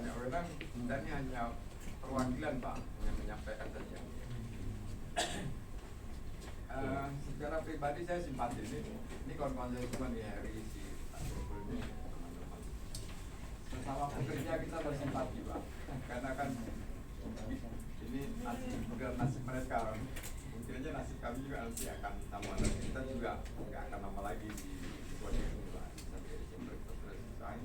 banyak wewenang, dan ini hanya perwakilan Pak yang menyampaikan saja. Secara pribadi saya simpati ini kawan-kawan saya cuma di Heri si Pak Soful ini teman-teman. Sesama pekerja kita bersimpati Pak, karena kan ini nasib mereka, mungkin aja nasib kami juga nanti akan sama, dan kita juga nggak akan lama lagi di situasi ini Pak, sampai Desember kita selesai.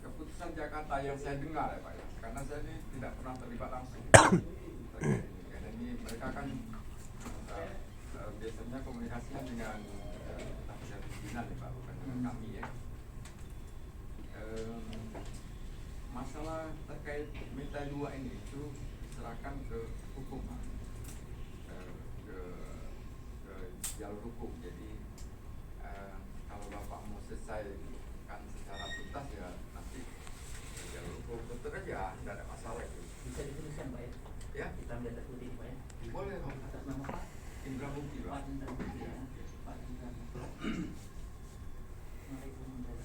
Keputusan Jakarta yang saya dengar ya Pak ya, karena saya ini tidak pernah terlibat langsung karena ini mereka kan biasanya komunikasinya dengan penasihat pimpinan ya Pak, bukan dengan kami ya. Masalah terkait Meta 2 ini itu diserahkan ke hukum Pak, ke jalur hukum. Jadi kalau Bapak mau selesaikan secara tuntas ya nanti jalur hukum betul aja, tidak ada masalah itu. Bisa dituliskan Pak ya? Ya? Kita ambil atas putih Pak ya? Boleh Pak. Atas nama Pak Indra Mukti Pak. Pak Indra Mukti ya. Pak Indra Mukti. Mari kita membaca.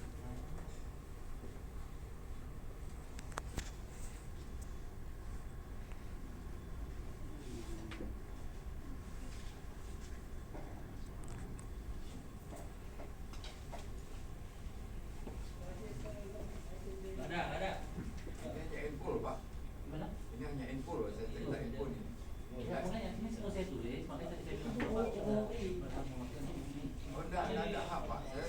Ada. Ini hanya info loh Pak. Gimana? Ini hanya info loh, saya cerita info ini. Ya makanya ini semua saya tulis, makanya tadi saya bilang Bapak sudah melakukan ini. Oh enggak ada hak Pak. Saya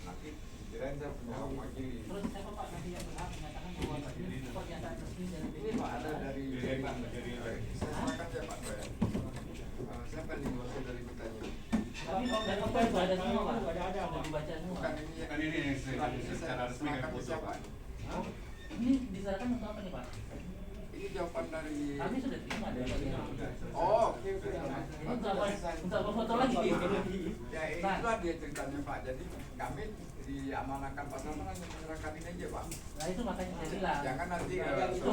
nanti kirain saya punya hak wakili. Terus saya Bapak nanti yang berhak menyatakan bahwa ini pernyataan resmi dari Ini Pak ada dari saya serahkan ya Pak saya. Siapa nih wakil dari Betanya? tapi dan apa itu ada semua Pak? Ada dibaca semua. Bukan ini Kan ini yang secara resmi kan serahkan ke foto siapa? Pak. Oh, ini diserahkan untuk apa nih Pak? Ini jawaban dari. Kami sudah terima dari Oh, oke. Ini untuk apa foto lagi? Ya itulah dia ceritanya Pak. Jadi kami diamanahkan Pak Sama hanya menyerahkan ini aja Pak. Nah itu makanya saya bilang. Jangan nanti itu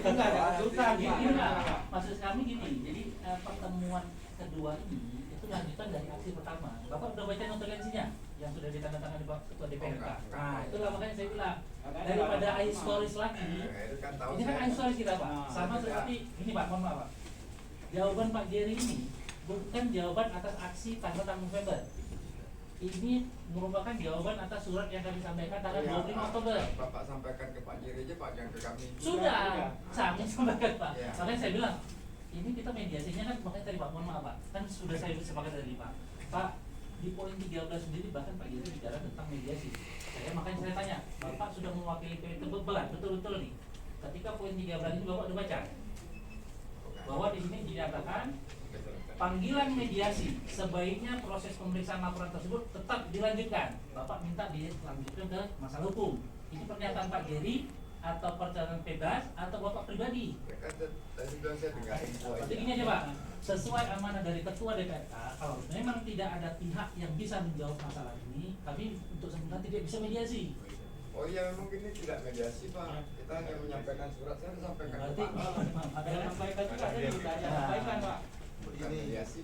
nggak ada kejutan. Gini Pak, maksud kami gini. Jadi pertemuan kedua ini itu lanjutan dari aksi pertama. Bapak udah baca notulensinya yang sudah ditandatangani Pak Ketua DPRK. Nah itulah makanya saya bilang daripada historis lagi. Ini kan historis kita Pak. Sama seperti ini Pak, mohon maaf Pak. Jawaban Pak Jerry ini bukan jawaban atas aksi tanggal 6 November. Ini merupakan jawaban atas surat yang kami sampaikan tanggal 25 Oktober. Bapak sampaikan ke Pak Jiri aja Pak, jangan ke kami. Sudah, kami sampaikan Pak. Ya. Makanya saya bilang, ini kita mediasinya kan, makanya tadi Pak, mohon maaf Pak, kan sudah saya sepakat tadi Pak. Pak, di poin 13 sendiri bahkan Pak Jiri bicara tentang mediasi. Makanya saya tanya, Bapak sudah mewakili betul-betul nih. Ketika poin 13 ini Bapak udah baca bahwa di sini dinyatakan panggilan mediasi sebaiknya proses pemeriksaan laporan tersebut tetap dilanjutkan. Bapak minta dilanjutkan ke masalah hukum. Ini pernyataan Pak Jerry atau pernyataan bebas atau Bapak pribadi? Tadi bilang saya dengar info aja. Jadi gini aja Pak, sesuai amanah dari Ketua DPRK, kalau memang tidak ada pihak yang bisa menjawab masalah ini, kami untuk sementara tidak bisa mediasi. Oh iya memang ini tidak mediasi Pak. Kita hanya menyampaikan surat, saya sampaikan ke Berarti Pak. ada yang sampaikan juga ada yang tidak sampaikan Pak. Bukan mediasi.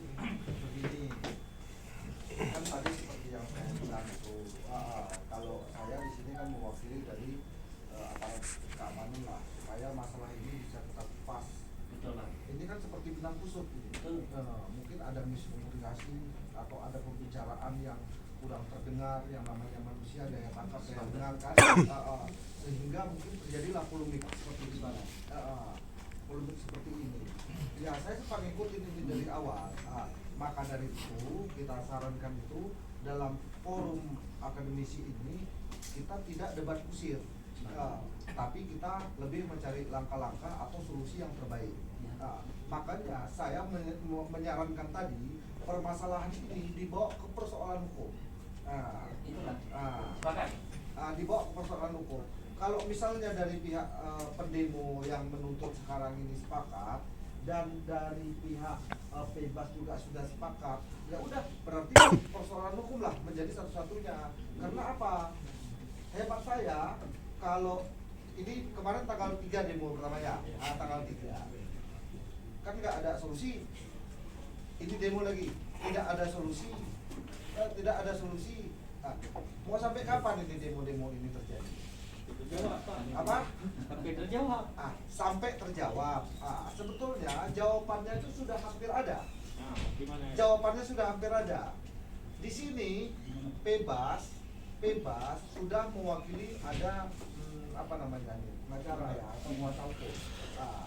Begini, kan tadi seperti yang saya bilang itu, kalau saya di sini kan mewakili dari aparat keamanan lah, supaya masalah ini bisa tetap pas. Betul Pak. Ini kan seperti benang kusut gitu. Betul. Mungkin ada miskomunikasi atau ada pembicaraan yang kurang terdengar, yang namanya manusia ada yang tangkap ada yang dengar kan, sehingga mungkin terjadilah polemik seperti di sana. Polemik seperti ini. Ya saya sempat ngikutin ini dari awal. Maka dari itu kita sarankan itu dalam forum akademisi ini kita tidak debat kusir, tapi kita lebih mencari langkah-langkah atau solusi yang terbaik. Makanya saya menyarankan tadi permasalahan ini dibawa ke persoalan hukum. Itulah. Sepakat. Dibawa ke persoalan hukum. Kalau misalnya dari pihak pendemo yang menuntut sekarang ini sepakat dan dari pihak bebas juga sudah sepakat, ya udah berarti persoalan hukum lah menjadi satu-satunya. Karena apa? Hebat saya kalau ini kemarin tanggal 3 demo pertamanya, tanggal 3 kan nggak ada solusi. Ini demo lagi tidak ada solusi, tidak ada solusi. Mau sampai kapan ini demo-demo ini terjadi? Terjawab Pak. Apa? Sampai terjawab. Sampai terjawab. Sebetulnya jawabannya itu sudah hampir ada. Nah, gimana? Jawabannya sudah hampir ada. Di sini bebas sudah mewakili ada apa namanya ini, pengacara ya atau kuasa hukum.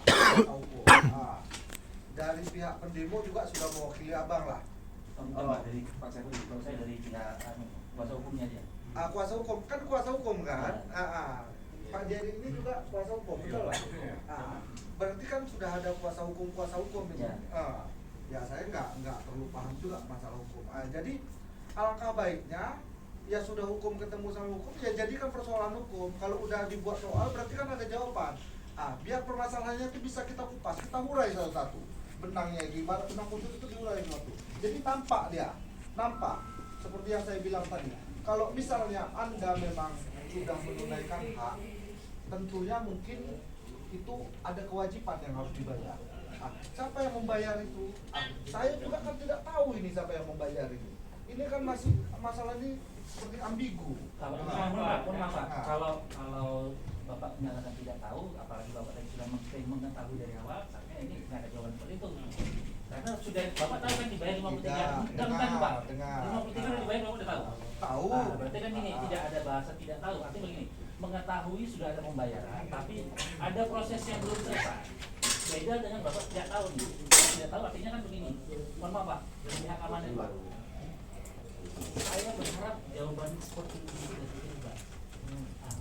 Kuasa hukum. Dari pihak pendemo juga sudah mewakili abang lah. Dari Pak Saiful, kalau saya dari pihak kuasa hukumnya dia. Kuasa hukum kan kuasa hukum kan. Pak Jerry ini juga kuasa hukum, betul lah. Berarti kan sudah ada kuasa hukum ini. Ya saya nggak perlu paham juga masalah hukum. Jadi alangkah baiknya ya sudah hukum ketemu sama hukum ya jadikan persoalan hukum. Kalau udah dibuat soal berarti kan ada jawaban. Biar permasalahannya itu bisa kita kupas, kita urai satu-satu. Benangnya gimana, benang kusut itu diurai satu. Jadi nampak seperti yang saya bilang tadi. Kalau misalnya Anda memang sudah menunaikan hak, tentunya mungkin itu ada kewajiban yang harus dibayar. Siapa yang membayar itu? Saya juga kan tidak tahu ini siapa yang membayar ini. Ini kan masih masalah ini seperti ambigu. Kalau Bapak menyatakan tidak tahu, apalagi Bapak tadi sudah mengetahui dari awal, saya ini nggak ada jawaban seperti itu. Karena sudah Bapak tahu kan dibayar 53, bukan Pak. 53 kan dibayar Bapak udah tahu. Tahu. Berarti kan gini, tidak ada bahasa tidak tahu. Artinya begini, mengetahui sudah ada pembayaran, tapi ada proses yang belum selesai. Beda dengan Bapak tidak tahu nih. Tidak tahu artinya kan begini. Mohon maaf Pak, dari pihak keamanan Pak. Saya berharap jawaban seperti ini dari Pak.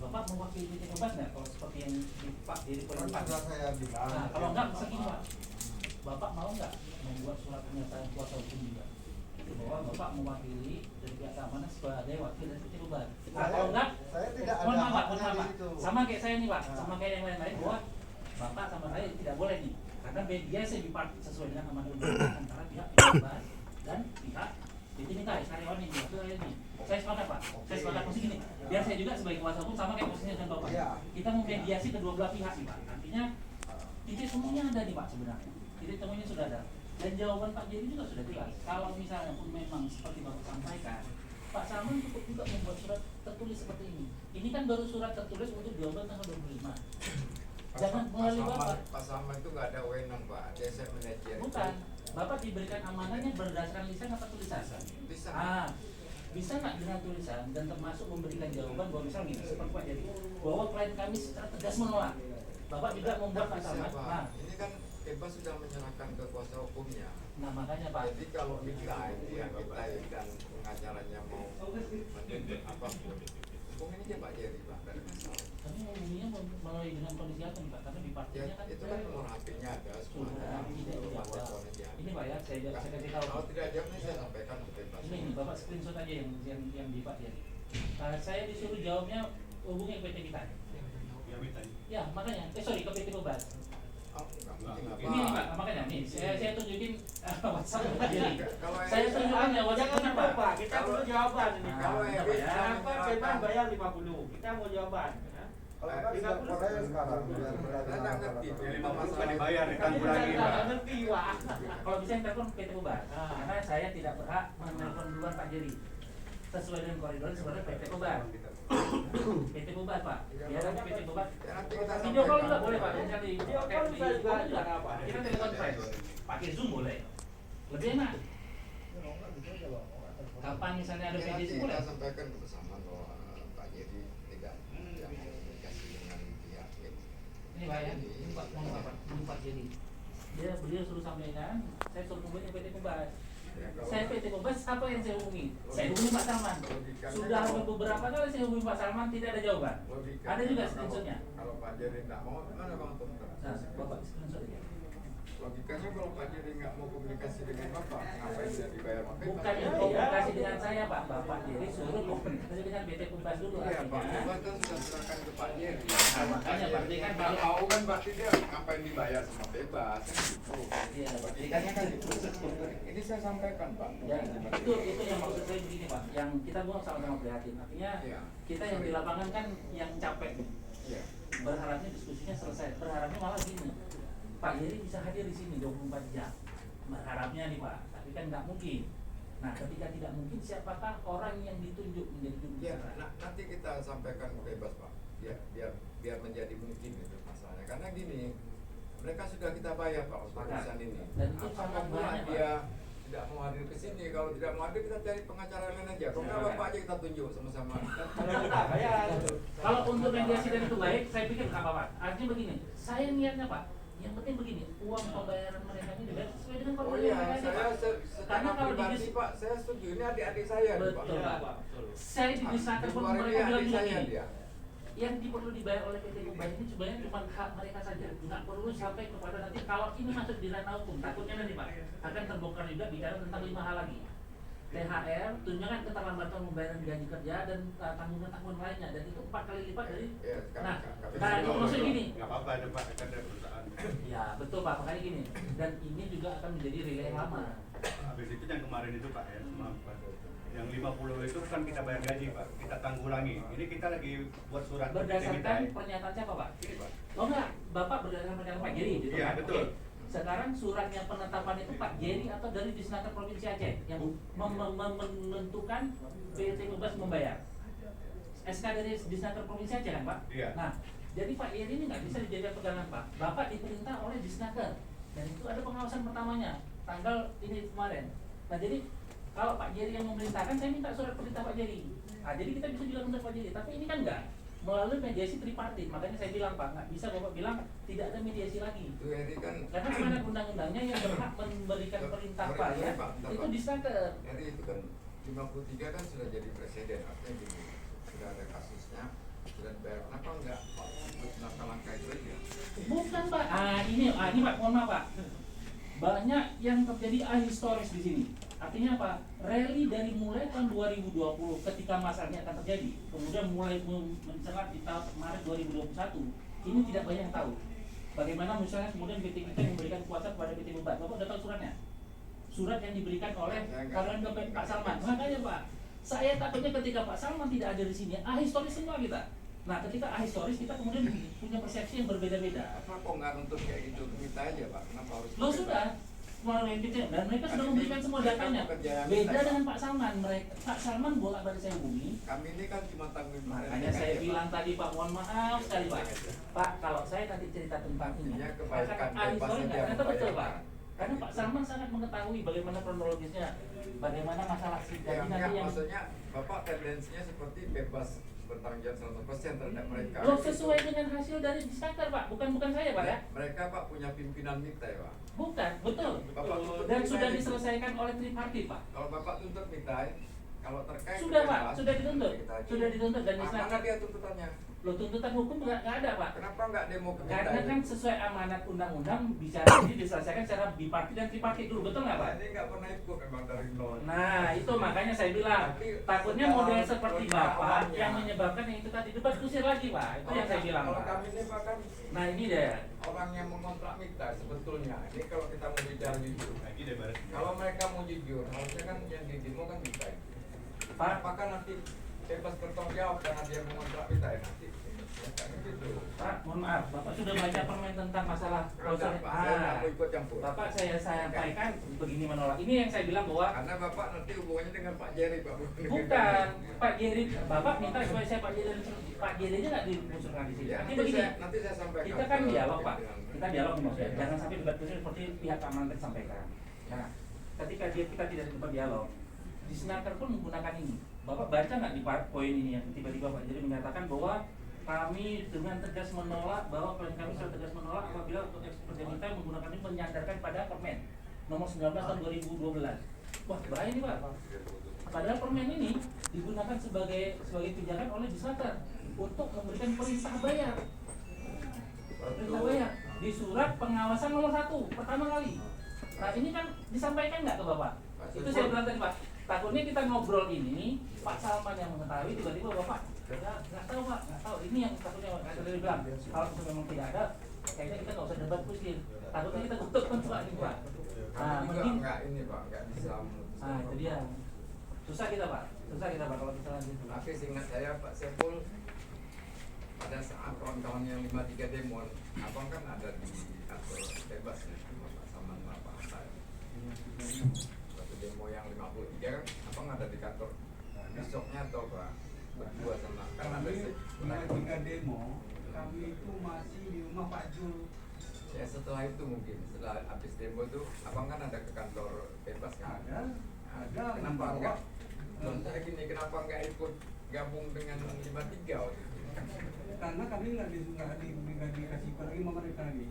Bapak mewakili PT Kebas nggak kalau seperti yang Pak Jerry Pak? Saya bilang. Kalau enggak segini Pak, Bapak mau nggak membuat surat pernyataan kuasa hukum juga bahwa Bapak mewakili dari pihak keamanan sebagai wakil dari PT Kebas? Kalau enggak, saya tidak ada mohon maaf Pak, itu. sama kayak saya nih Pak, sama kayak yang lain-lain bahwa Bapak sama saya tidak boleh nih, karena biasa bipartit sesuai dengan amanat undang-undang antara pihak PT Kebas dan pihak PT Nikai karyawan ini. Saya sepakat Pak, saya sepakat posisi ini. Biar saya juga sebagai kuasa hukum sama kayak posisinya dengan Bapak. Kita memediasi kedua belah pihak nih Pak. Artinya titik temunya ada nih Pak sebenarnya. Titik temunya sudah ada. Dan jawaban Pak Jerry juga sudah jelas. Kalau misalnya pun memang seperti Bapak sampaikan, Pak Salman cukup juga membuat surat tertulis seperti ini. Ini kan baru surat tertulis untuk jawaban tanggal 25. Jangan melalui Bapak. Pak Salman itu nggak ada wewenang Pak, dia manajer. Bukan. Bapak diberikan amanahnya berdasarkan lisan apa tulisan? Lisan. Bisa nggak dengan tulisan dan termasuk memberikan jawaban bahwa misalnya gini, seperti Pak Jerry, bahwa klien kami secara tegas menolak. Bapak juga membuat Pak Salman. Ini kan Kebas sudah menyerahkan ke kuasa hukumnya. Nah makanya Pak. Jadi kalau kita yang kita dan pengacaranya mau menuntut apapun, hubungin aja Pak Jerry Pak, dari masalah. Kami hubunginya melalui dengan kondisi apa nih Pak? Karena di partinya kan itu kan nomor HP-nya ada semua. Ini Pak ya, saya kasih tahu. Kalau tidak jawab ini saya sampaikan ke Kebas. Ini Bapak screenshot aja yang di Pak Jerry. Saya disuruh jawabnya hubungi PT kita. Ya makanya, sorry ke PT Kebas. Ini Pak, makanya nih saya tunjukin WhatsApp Pak Jerry. Saya tunjukkan ya WhatsApp Pak, kita perlu jawaban ini. Kalau Kenapa Kebas bayar 50? Kita mau jawaban. Kalau kan sudah mulai sekarang. Saya nggak ngerti. Bukan dibayar, ditanggung lagi Pak. Ngerti Pak. Kalau bisa yang telepon PT Kebas, karena saya tidak berhak menelpon duluan Pak Jerry. Sesuai dengan koridor sebenarnya PT Kebas. PT Kebas Pak, biar nanti PT Kebas. Video call juga boleh Pak, jadi Video call bisa juga apa? Kita telekonferensi, pakai Zoom boleh. Lebih enak. Kapan misalnya ada nanti PJJ boleh? kita sampaikan bersama bahwa Pak Jerry tidak yang komunikasi dengan pihak Ini Pak ya, ini Pak Jerry. Beliau suruh sampaikan, saya suruh hubungi PT Kebas. Saya PT Kebas, apa yang saya hubungi? Saya hubungi Pak Salman. Sudah beberapa kali saya hubungi Pak Salman, tidak ada jawaban. Ada juga screenshotnya. Kalau Pak Jerry tidak mau, gimana Bang Tom? Nah, Bapak screenshot aja. Logikanya kalau Pak Jerry nggak mau komunikasi dengan Bapak, ngapain dia dibayar pakai? Bukan yang komunikasi dengan saya Pak, Bapak Jerry suruh komunikasi dengan PT Kebas dulu. Iya, Pak artinya. Kebas kan sudah serahkan ke Pak Jerry. Nah, makanya berarti kan kalau mau kan berarti dia ngapain dibayar sama bebas kan gitu. Iya, Logikanya kan gitu. Ini saya sampaikan Pak. Ya, itu yang maksud saya begini Pak, yang kita buang sama-sama prihatin. Artinya kita yang di lapangan kan yang capek nih. Iya. Berharapnya diskusinya selesai. Berharapnya malah gini. Pak Jerry bisa hadir di sini 24 jam. Berharapnya nih Pak, tapi kan nggak mungkin. Nah, ketika tidak mungkin, siapakah orang yang ditunjuk menjadi juru Ya, bicara? nanti kita sampaikan ke bebas Pak. Ya, biar biar menjadi mungkin itu masalahnya. Karena gini, mereka sudah kita bayar Pak untuk urusan ini. Dan itu sangat Apakah pula banyak, Pak. dia tidak mau hadir ke sini? Kalau tidak mau hadir kita cari pengacara lain aja. Kalau nggak Bapak aja kita tunjuk sama-sama. Kalau kita bayar. Kalau untuk mediasi dan itu baik, saya pikir nggak apa-apa. Artinya begini, saya niatnya Pak, yang penting begini, uang pembayaran mereka ini dibayar sesuai dengan Oh kontrak iya, yang mereka saya Pak. secara Karena kalau di pribadi Pak, saya setuju. Ini adik-adik saya nih, Pak. Betul, Iya, Pak. betul. Saya di Disnaker pun luar ini mereka bilang adik juga saya gini, dia. yang perlu dibayar oleh PT Ubay ini sebenarnya cuma hak mereka saja, nggak perlu sampai kepada nanti kalau ini masuk di ranah hukum, takutnya nanti Pak akan terbongkar juga bicara tentang 5 hal lagi. THR, tunjangan keterlambatan pembayaran gaji kerja dan tanggungan-tanggungan lainnya, dan itu 4 kali lipat dari. Iya, Nah, kami nah itu sudah maksud ngobrol. gini. Nggak apa-apa itu Pak, kan dari perusahaan. Ya betul Pak, makanya gini. Dan ini juga akan menjadi relay yang lama. Habis itu yang kemarin itu Pak ya, maaf Pak. Yang 50 itu kan kita bayar gaji Pak, kita tanggulangi. Ini kita lagi buat surat ke PT Berdasarkan Mitai. pernyataan siapa Pak? Ini Pak. Oh enggak, Bapak berdasarkan pernyataan Pak Geri gitu Iya, kan? betul. Oke. Sekarang suratnya penetapan itu Pak Geri atau dari Disnaker Provinsi Aceh yang menentukan PT Ubas membayar. SK dari Disnaker Provinsi Aceh kan Pak? Iya. Nah, jadi Pak Geri ini nggak bisa dijadikan pegangan Pak. Bapak diperintah oleh Disnaker dan itu ada pengawasan pertamanya tanggal ini kemarin. Nah jadi kalau Pak Geri yang memerintahkan, saya minta surat perintah Pak Geri. Nah, jadi kita bisa bilang untuk Pak Geri, tapi ini kan enggak melalui mediasi tripartit. Makanya saya bilang Pak, nggak bisa Bapak bilang tidak ada mediasi lagi. Itu Heri kan. Karena sebenarnya undang-undangnya yang berhak memberikan perintah Sorry, Pak ya, Pak, bentar, itu Pak. Disnaker. Heri itu kan 53 kan sudah jadi presiden, artinya gini, sudah ada kasusnya, sudah dibayar. Kenapa enggak Pak ikut langkah-langkah itu aja? Bukan Pak. Ini Pak, mohon maaf Pak. Banyak yang terjadi ahistoris di sini. Artinya apa? Rally dari mulai tahun 2020 ketika masanya akan terjadi, kemudian mulai mencelat di tahun Maret 2021. Ini tidak banyak yang tahu. Bagaimana misalnya kemudian PT kita memberikan kuasa kepada PT Bebat. Bapak udah tahu suratnya? Surat yang diberikan oleh karyawan KPK Pak Salman. Makanya Pak, saya takutnya ketika Pak Salman tidak ada di sini, ahistoris semua kita. Nah, ketika ahistoris kita kemudian punya persepsi yang berbeda-beda. Kenapa kok nggak nuntut kayak gitu? Minta aja Pak, kenapa harus? Lo sudah melalui PT dan mereka sudah memberikan semua datanya. Beda dengan Pak Salman. Pak Salman bolak-balik saya hubungi. Kami ini kan cuma tanggung Makanya saya bilang tadi Pak, mohon maaf sekali Pak. Pak, kalau saya nanti cerita tentang ini, Intinya kebaikan, akan bebas ahistoris saja ternyata betul Pak. membayarkan. Karena Pak Salman sangat mengetahui bagaimana kronologisnya, bagaimana masalah Ya, jadi nanti enggak, yang maksudnya Bapak tendensinya seperti bebas bertanggung jawab 100% terhadap mereka. lo sesuai dengan hasil dari Disnaker Pak, bukan saya Pak ya. Mereka Pak punya pimpinan MITA ya Pak. Bukan, betul. Bapak tuntut Dan MITA sudah itu. diselesaikan oleh tripartit Pak. Kalau Bapak tuntut MITA, kalau terkait Sudah Pak, bebas, sudah dituntut. kita aja. Sudah dituntut dan Mana Disnaker. dia tuntutannya? Lo tuntutan hukum nggak ada Pak. Kenapa nggak demo ke MITA? Karena kan ini? sesuai amanat undang-undang bicara ini diselesaikan secara bipartit dan tripartit dulu, betul nggak Pak? Ini nggak pernah ikut memang dari nol. Nah itu makanya saya bilang takutnya model seperti Bapak yang menyebabkan yang itu tadi debat kusir lagi Pak, itu yang saya bilang Kalau Pak. kami ini Pak kan Nah ini deh. orang yang mengontrak MITA sebetulnya. Ini kalau kita mau bicara jujur. Lagi deh baris. Kalau mereka mau jujur, harusnya kan yang di demo kan MITA itu. Pak, Apakah nanti bebas bertanggung jawab karena dia mengontrak MITA ya nanti? Ya, kan gitu. Pak, mohon maaf, Bapak sudah baca permen tentang masalah Pak, saya nggak mau ikut campur. Bapak saya sampaikan begini menolak. Ini yang saya bilang bahwa Karena Bapak nanti hubungannya dengan Pak Jerry, Pak. bukan Pak Geri, Bapak minta supaya saya Pak Geri aja nggak dimunculkan di sini. Ya, Nanti begini, nanti saya sampaikan. kita kan ke dialog Pak, pimpinan. kita dialog nih maksudnya. Jangan sampai debat kusir seperti pihak keamanan tadi sampaikan. Nah, ketika kita tidak dapat dialog, Disnaker pun menggunakan ini. Bapak baca nggak di poin ini yang tiba-tiba Pak Jerry menyatakan bahwa kami dengan tegas menolak bahwa klien kami secara tegas menolak apabila untuk ekspor kita menggunakan ini menyandarkan pada permen nomor 19 tahun 2012. Wah bahaya nih Pak. Padahal permen ini digunakan sebagai pijakan oleh Disnaker untuk memberikan perintah bayar. Perintah bayar di surat pengawasan nomor 1 pertama kali. Nah ini kan disampaikan nggak ke Bapak? Itu saya bilang tadi Pak. Takutnya kita ngobrol ini, Pak Salman yang mengetahui tiba-tiba Bapak nggak tahu Pak, nggak tahu. Ini yang takutnya Pak Salman bilang. Kalau memang tidak ada, kayaknya kita nggak usah debat kusir. Takutnya kita tutup kan Pak ini Pak. Nah, Kami juga mungkin nggak ini Pak, nggak bisa memutuskan. nah itu dia. Susah kita Pak kalau kita lanjut. Tapi seingat saya Pak Sepul pada saat kawan-kawan yang 53 demo, abang kan ada di kantor bebas ya, Pak Saman Pak Hatta. Waktu demo yang 53 kan, abang ada di kantor. Besoknya atau Pak berdua sama kan ada Kami tiga demo kami itu masih di rumah Pak Jul. Ya setelah itu mungkin setelah habis demo tuh abang kan ada ke kantor bebas kan? Ada. Kenapa enggak? Menurut saya gini, kenapa enggak ikut gabung dengan 53 waktu itu? Karena kami nggak dikasih lagi sama mereka nih.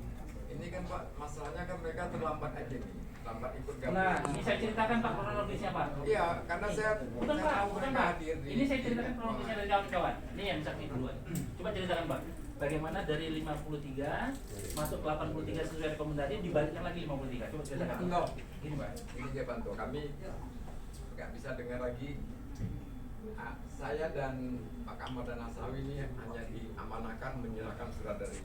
Ini kan Pak, masalahnya kan mereka terlambat aja nih, lambat ikut gabung. Nah, ini saya ceritakan Pak kronologisnya Pak. Iya, karena saya Bukan Pak, tahu bukan mereka Pak. hadir di. Ini saya ceritakan kronologisnya dari kawan-kawan. Ini yang saksi duluan. Coba ceritakan Pak. Bagaimana dari 53 masuk ke 83 sesuai rekomendasi dibalikkan lagi 53. Coba ceritakan. Enggak. Gini Pak. Ini dia bantu kami nggak bisa dengar lagi. Saya dan Pak Ahmad dan Asawi ini hanya diamanahkan menyerahkan surat dari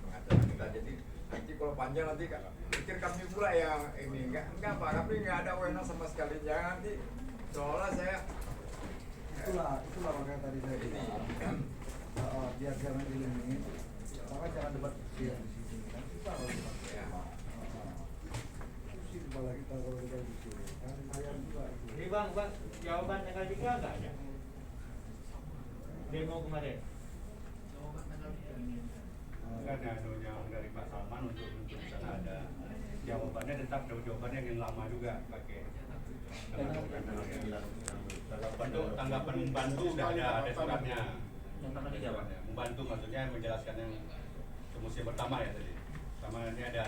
pengacara kita. Jadi nanti kalau panjang nanti pikir kami pula yang ini enggak Pak, kami nggak ada wewenang sama sekali. Jangan nanti soalnya saya itulah makanya tadi saya bilang biar jangan dilindungi, maka jangan debat di sini kan susah kalau debat. ya, Pusing kepala kita kalau debat di sini. Kan saya juga. Jadi bang, jawaban tanggal 3 nggak ada? Demo kemarin. Enggak ada yang dari Pak Salman untuk sana ada jawabannya, tetap jawabannya yang lama juga pakai. Untuk tanggapan membantu udah ada suratnya. Yang tanggal 3 Pak. Membantu maksudnya menjelaskan yang musim pertama ya tadi. Sama ini ada.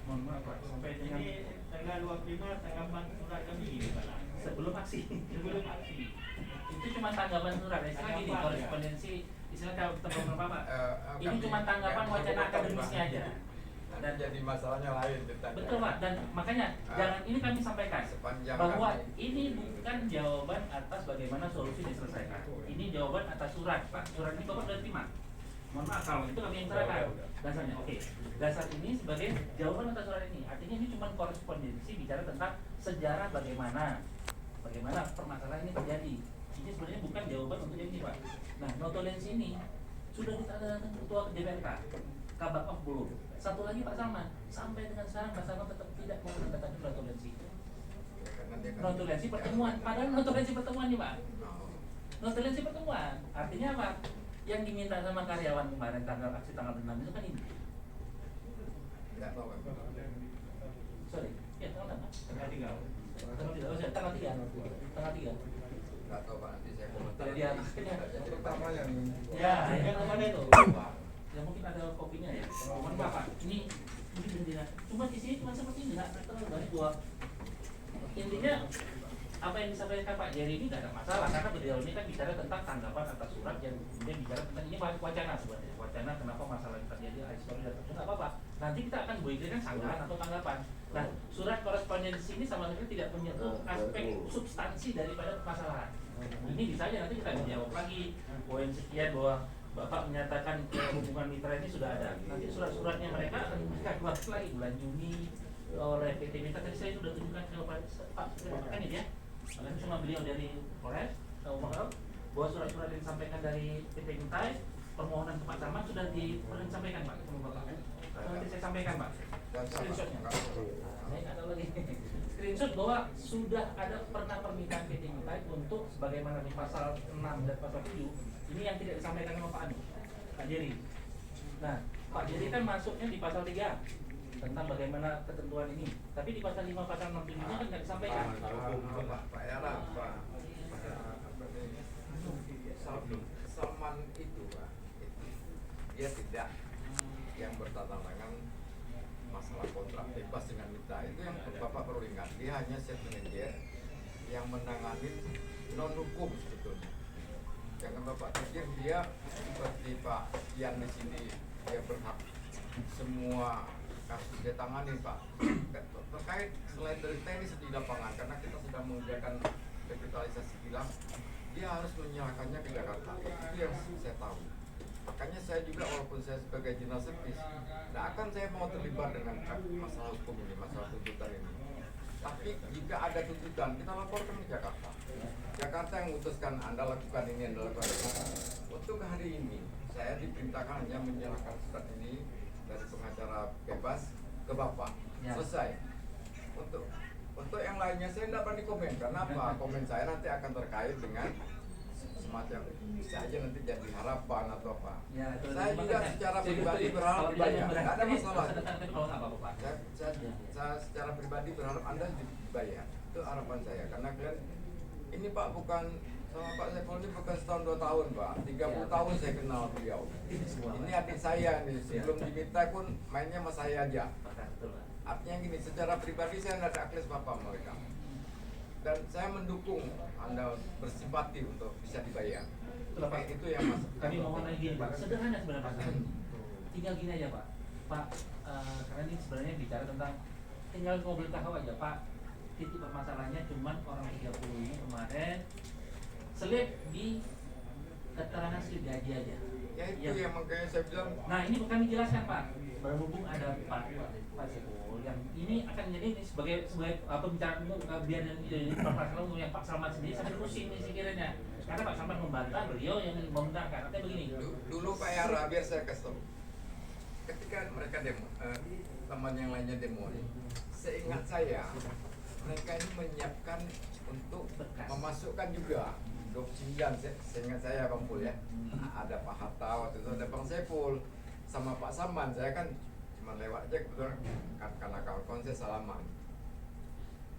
Mohon maaf Pak, sampai dengan Ini tanggal 25 tanggapan surat kami gimana? sebelum aksi. Sebelum aksi. Itu cuma tanggapan surat. Istilah gini, Tanggapan, korespondensi istilah kalau ketemu Pak. Ini kami cuma tanggapan nggak wacana bisa akademisnya berdebat. aja. Dan jadi masalahnya lain ceritanya. Betul Pak, dan makanya jangan ini kami sampaikan Sepanjang bahwa kami- ini bukan jawaban atas bagaimana solusi diselesaikan. Ini jawaban atas surat Pak. Surat ini Bapak sudah terima. Mohon maaf kalau itu kami yang serahkan dasarnya. Oke, dasar ini sebagai jawaban atas surat ini. Artinya ini cuma korespondensi bicara tentang sejarah bagaimana permasalahan ini terjadi. Ini sebenarnya bukan jawaban untuk yang ini Pak. Nah, notulensi ini sudah ditandatangani ketua DPRK. Kabar of belum. Satu lagi Pak Salman, sampai dengan sekarang Pak Salman tetap tidak mau menandatangani notulensi. Karena dia kan- Notulensi pertemuan, padahal notulensi pertemuan nih Pak. Oh. Notulensi pertemuan, artinya apa? Yang diminta sama karyawan kemarin aksi tanggal 6 itu kan ini. Nggak tahu Pak. Sorry, ya tanggal 6. Tanggal 3. Tanggal 3, oh iya, tanggal 3. Tanggal 3. Nggak tahu Pak, nanti saya komentar. Jadi akhirnya Pertama yang ya, yang kemana itu? Ya mungkin ada kopinya ya. Mohon maaf Pak, ini berbeda. Cuma di sini cuma seperti ini, nggak terlalu banyak dua. Intinya apa yang disampaikan Pak Jerry ini tidak ada masalah karena beliau ini kan bicara tentang tanggapan atas surat yang kemudian bicara tentang ini wacana sebenarnya. Wacana kenapa masalah yang terjadi histori dan terjadi apa Pak? Nanti kita akan berikan sanggahan atau tanggapan. Nah, surat korespondensi ini sama sekali tidak menyentuh aspek substansi daripada permasalahan. Ini bisa aja nanti kita menjawab lagi poin sekian bahwa Bapak menyatakan hubungan mitra ini sudah ada. Nanti surat-suratnya mereka akan keluar lagi bulan Juni oleh PT Mitra. Tadi saya sudah tunjukkan ke Pak kan ini ya. Karena cuma beliau dari Polres, bahwa surat-surat yang disampaikan dari PT Mitra, permohonan ke Pak Salman sudah disampaikan Pak sama Bapak. Nanti saya sampaikan Pak. Screenshotnya. Saya nggak tahu lagi. Screenshot bahwa sudah ada pernah permintaan PT Mitra untuk sebagaimana di pasal 6 dan pasal 7 ini yang tidak disampaikan sama Pak Anu, Pak Jerry. Nah, Pak Jerry kan masuknya di pasal 3 tentang bagaimana ketentuan ini. Tapi di pasal 5 pasal 6 7 kan nggak disampaikan. Pak Era, Pak Salman itu Pak, dia tidak yang bertentangan masalah kontrak bebas dengan mitra. Itu yang Bapak perlu ingat. Dia hanya set manager yang menangani non hukum sebetulnya. Jangan Bapak pikir dia seperti Pak Ian di sini dia berhak semua kasus dia tangani Pak. Terkait selain dari teknis di lapangan karena kita sedang mengerjakan revitalisasi kilang, dia harus menyerahkannya ke Jakarta. Itu yang saya tahu. Makanya saya juga walaupun saya sebagai jurnal servis, tidak akan saya mau terlibat dengan masalah hukum ini, masalah tuntutan ini. Tapi jika ada tuntutan, kita laporkan ke Jakarta. Jakarta yang memutuskan Anda lakukan ini, Anda lakukan ini. Untuk hari ini, saya diperintahkan hanya menyerahkan surat ini dari pengacara bebas ke Bapak. Ya. Selesai. Untuk yang lainnya saya tidak berani komen. Karena apa? Komen saya nanti akan terkait dengan semacam bisa aja nanti jadi harapan atau apa. Ya, itu Saya juga makanya. secara Saya pribadi betul, berharap kalau tidak dibayar. yang berat, Nggak ada ini masalah. masa depan kita nggak apa-apa. Saya secara pribadi berharap Anda dibayar. Itu harapan saya. Karena kalian ini Pak bukan sama Pak Saiful ini bukan setahun 2 tahun Pak. 30 tahun saya kenal beliau. Ini adik saya nih. Sebelum diminta pun mainnya sama saya aja. Betul, Pak. Artinya gini, secara pribadi saya tidak ada akses apa mereka. Dan saya mendukung Anda bersimpati untuk bisa dibayar. Itulah, Pak. Itu yang mas. Kami mohon lagi gini, Pak. Sederhana sebenarnya Pak. Tinggal gini aja Pak. Pak, karena ini sebenarnya bicara tentang tinggal ngobrol tahu aja Pak. Titik permasalahannya cuman orang 30 ini kemarin selip di keterangan slip gaji aja. Ya itu Iya. yang makanya saya bilang. Nah ini bukan dijelaskan Pak. Berhubung ada Pak Saiful yang ini akan menjadi ini sebagai pembicaraan umum biar ini permasalahan umum yang Pak Salman sendiri sangat pusing nih sekiranya. Karena Pak Salman membantah, beliau yang membentangkan. Artinya begini. Dulu Pak Yara, biar saya kasih tahu. Ketika mereka demo, teman yang lainnya demo nih, seingat saya mereka ini menyiapkan untuk Berkas. memasukkan juga 29, seingat saya Bang Pul ya. Ada Pak Hatta waktu itu, ada Bang Saiful sama Pak Saman. Saya kan cuma lewat aja kebetulan karena kawan-kawan saya salaman.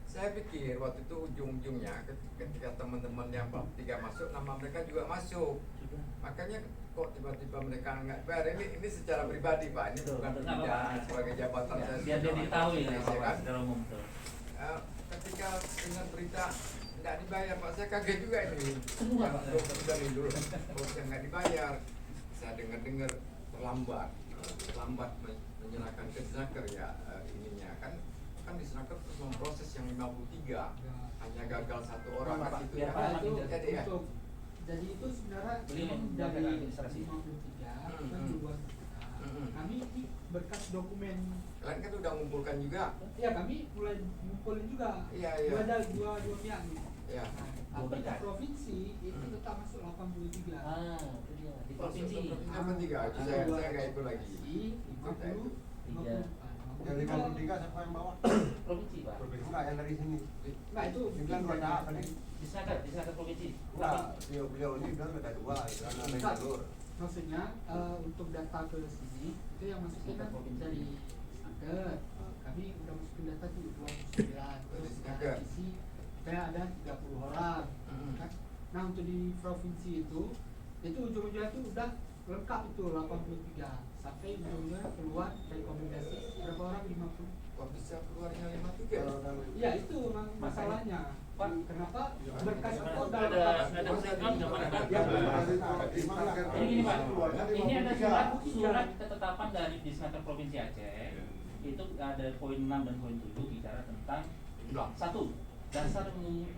Saya pikir waktu itu ujung-ujungnya ketika teman-teman yang Pak Tiga masuk, nama mereka juga masuk. Makanya kok tiba-tiba mereka nggak bayar. Ini secara pribadi Pak, ini Betul, bukan betul. Nggak tidak apa-apa. sebagai jabatan Ya, saya. biar dia diketahui ya Indonesia, Pak kan? secara umum betul. Ketika dengar berita nggak dibayar Pak, saya kaget juga ini. Semua, Pak. Sudah dulu, yang nggak dibayar. Saya dengar terlambat menyerahkan ke Disnaker ya ininya kan Disnaker terus memproses yang 53 hanya gagal 1 orang Pak, kan itu biar ya. Pak itu Jadi ya. untuk jadi itu sebenarnya Beliau ini menjaga dari administrasi. 53 Hmm. kan duluan kita. Hmm. Kami ini berkas dokumen Kalian kan udah ngumpulkan juga. ya kami mulai ngumpulin juga. Iya, iya. Ada dua pihak nih. Ya. Nah, Dua tapi di berkas. provinsi itu Hmm. tetap masuk 83. Itu dia di Masuk provinsi. ke provinsi apa 3? Itu saya nggak ikut lagi. 50, Tiga. 50. Yang 53 siapa yang bawa? Provinsi Pak. Enggak, yang dari sini. Nah itu Dibilang dua tahap tadi. Disnaker provinsi. Enggak, beliau ini bilang ada 2, itu kan ada yang jalur. maksudnya untuk data ke sini itu yang masukin kan dari Snaker. Kami udah masukin data di 29 terus Snaker. isi kayak ada 30 orang kan. Nah untuk di provinsi itu ujung-ujungnya itu udah lengkap itu 83 sampai ujungnya keluar rekomendasi berapa orang 50. Kok bisa keluarnya 53? Kalau dari Ya itu memang masalahnya. Pak, Kenapa berkas itu Ada udah breakdown nggak mana Pak? Ya, Ini gini Pak, ini ada surat ketetapan dari Disnaker Provinsi Aceh. Itu ada poin 6 dan poin 7 bicara tentang satu dasar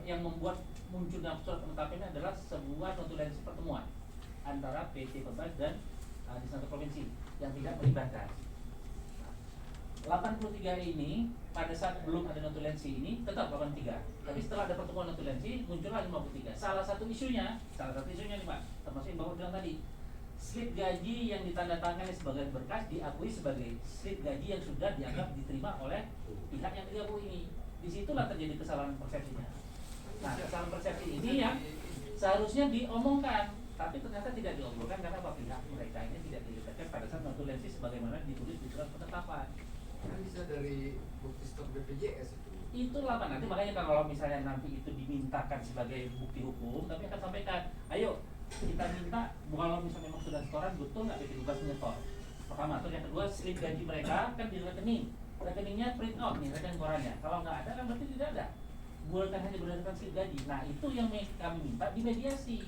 yang membuat munculnya surat ketetapan ini adalah sebuah notulensi pertemuan antara PT Pebas dan Disnaker Provinsi yang tidak melibatkan. 83 ini pada saat belum ada notulensi ini tetap 83. Tapi setelah ada pertemuan notulensi muncullah 53. Salah satu isunya nih Pak, termasuk yang Bapak bilang tadi, slip gaji yang ditandatangani sebagai berkas diakui sebagai slip gaji yang sudah dianggap diterima oleh pihak yang 30 ini. Disitulah terjadi kesalahan persepsinya. Nah, kesalahan persepsi ini yang seharusnya diomongkan, tapi ternyata tidak diobrolkan karena pihak mereka ini tidak dilibatkan pada saat notulensi sebagaimana ditulis di surat ketetapan. Kan bisa dari bukti stok BPJS itu. Itulah Pak, nanti makanya kalau misalnya nanti itu dimintakan sebagai bukti hukum, tapi akan sampaikan, ayo kita minta kalau misalnya memang sudah setoran betul nggak BP Bebas menyetor. Pertama, terus yang kedua slip gaji mereka kan di rekeningnya print out nih rekening korannya. Kalau nggak ada kan berarti tidak ada. Bukan hanya berdasarkan slip gaji. Nah itu yang kami minta dimediasi